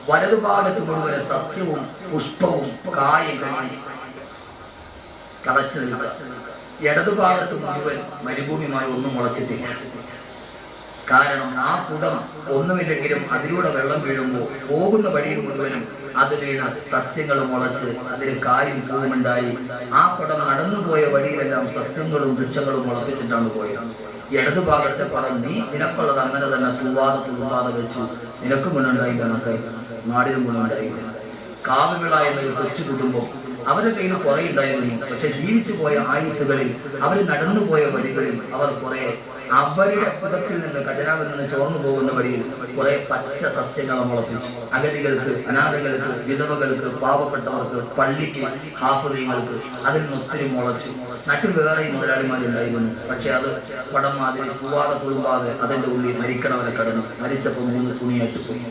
വലതുഭാഗത്ത് മുഴുവൻ സസ്യവും പുഷ്പവും കായും കളച്ചു നിൽക്കുക. ഇടതുഭാഗത്ത് മുഴുവൻ മരുഭൂമിയുമായി ഒന്നും മുളച്ചിട്ടില്ല. കാരണം ആ കുടം ഒന്നുമില്ലെങ്കിലും അതിലൂടെ വെള്ളം വീഴുമ്പോൾ പോകുന്ന വഴിയിൽ മുഴുവനും അത് വീണ് സസ്യങ്ങൾ മുളച്ച് അതിന് കായും പൂവുമുണ്ടായി. ആ കുടം നടന്നുപോയ വഴിയിലെല്ലാം സസ്യങ്ങളും വൃക്ഷങ്ങളും മുളപ്പിച്ചിട്ടാണ് പോയത്. ഇടതുഭാഗത്തെ കുടം നീ നിനക്കുള്ളത് അങ്ങനെ തന്നെ തുളുമ്പാതെ വെച്ചു. നിനക്ക് മുന്നുണ്ടായില്ല, നമുക്ക് നാടിനും മുന്നുണ്ടായില്ല. കാവുവിള എന്നൊരു കൊച്ചു കുടുംബം, അവരുടെ കയ്യിൽ കുറെ ഉണ്ടായിരുന്നു. പക്ഷെ ജീവിച്ചു പോയ ആയുസുകളിൽ, അവർ നടന്നുപോയ വഴികളിൽ അവർ കുറെ അവരുടെ കുടത്തിൽ നിന്ന് ഖജനാവിൽ നിന്ന് ചോർന്നു പോകുന്ന വഴിയിൽ കുറെ പച്ച സസ്യങ്ങൾ മുളപ്പിച്ചു. അഗതികൾക്ക്, അനാഥകൾക്ക്, വിധവകൾക്ക്, പാവപ്പെട്ടവർക്ക്, പള്ളിക്ക്, ഹാഫിദീങ്ങൾക്ക് അതിൽ നിന്ന് ഒത്തിരി മുളച്ചു. നാട്ടിൽ വേറെയും മുതലാളിമാരുണ്ടായിരുന്നു. പക്ഷെ അത് പടം മാതിരി തൂവാതെ തുളുമ്പാതെ അതിന്റെ ഉള്ളിൽ മരിക്കണവരെ കടന്നു. മരിച്ചപ്പോൾ 3 തുണിയായിട്ട് പോയി.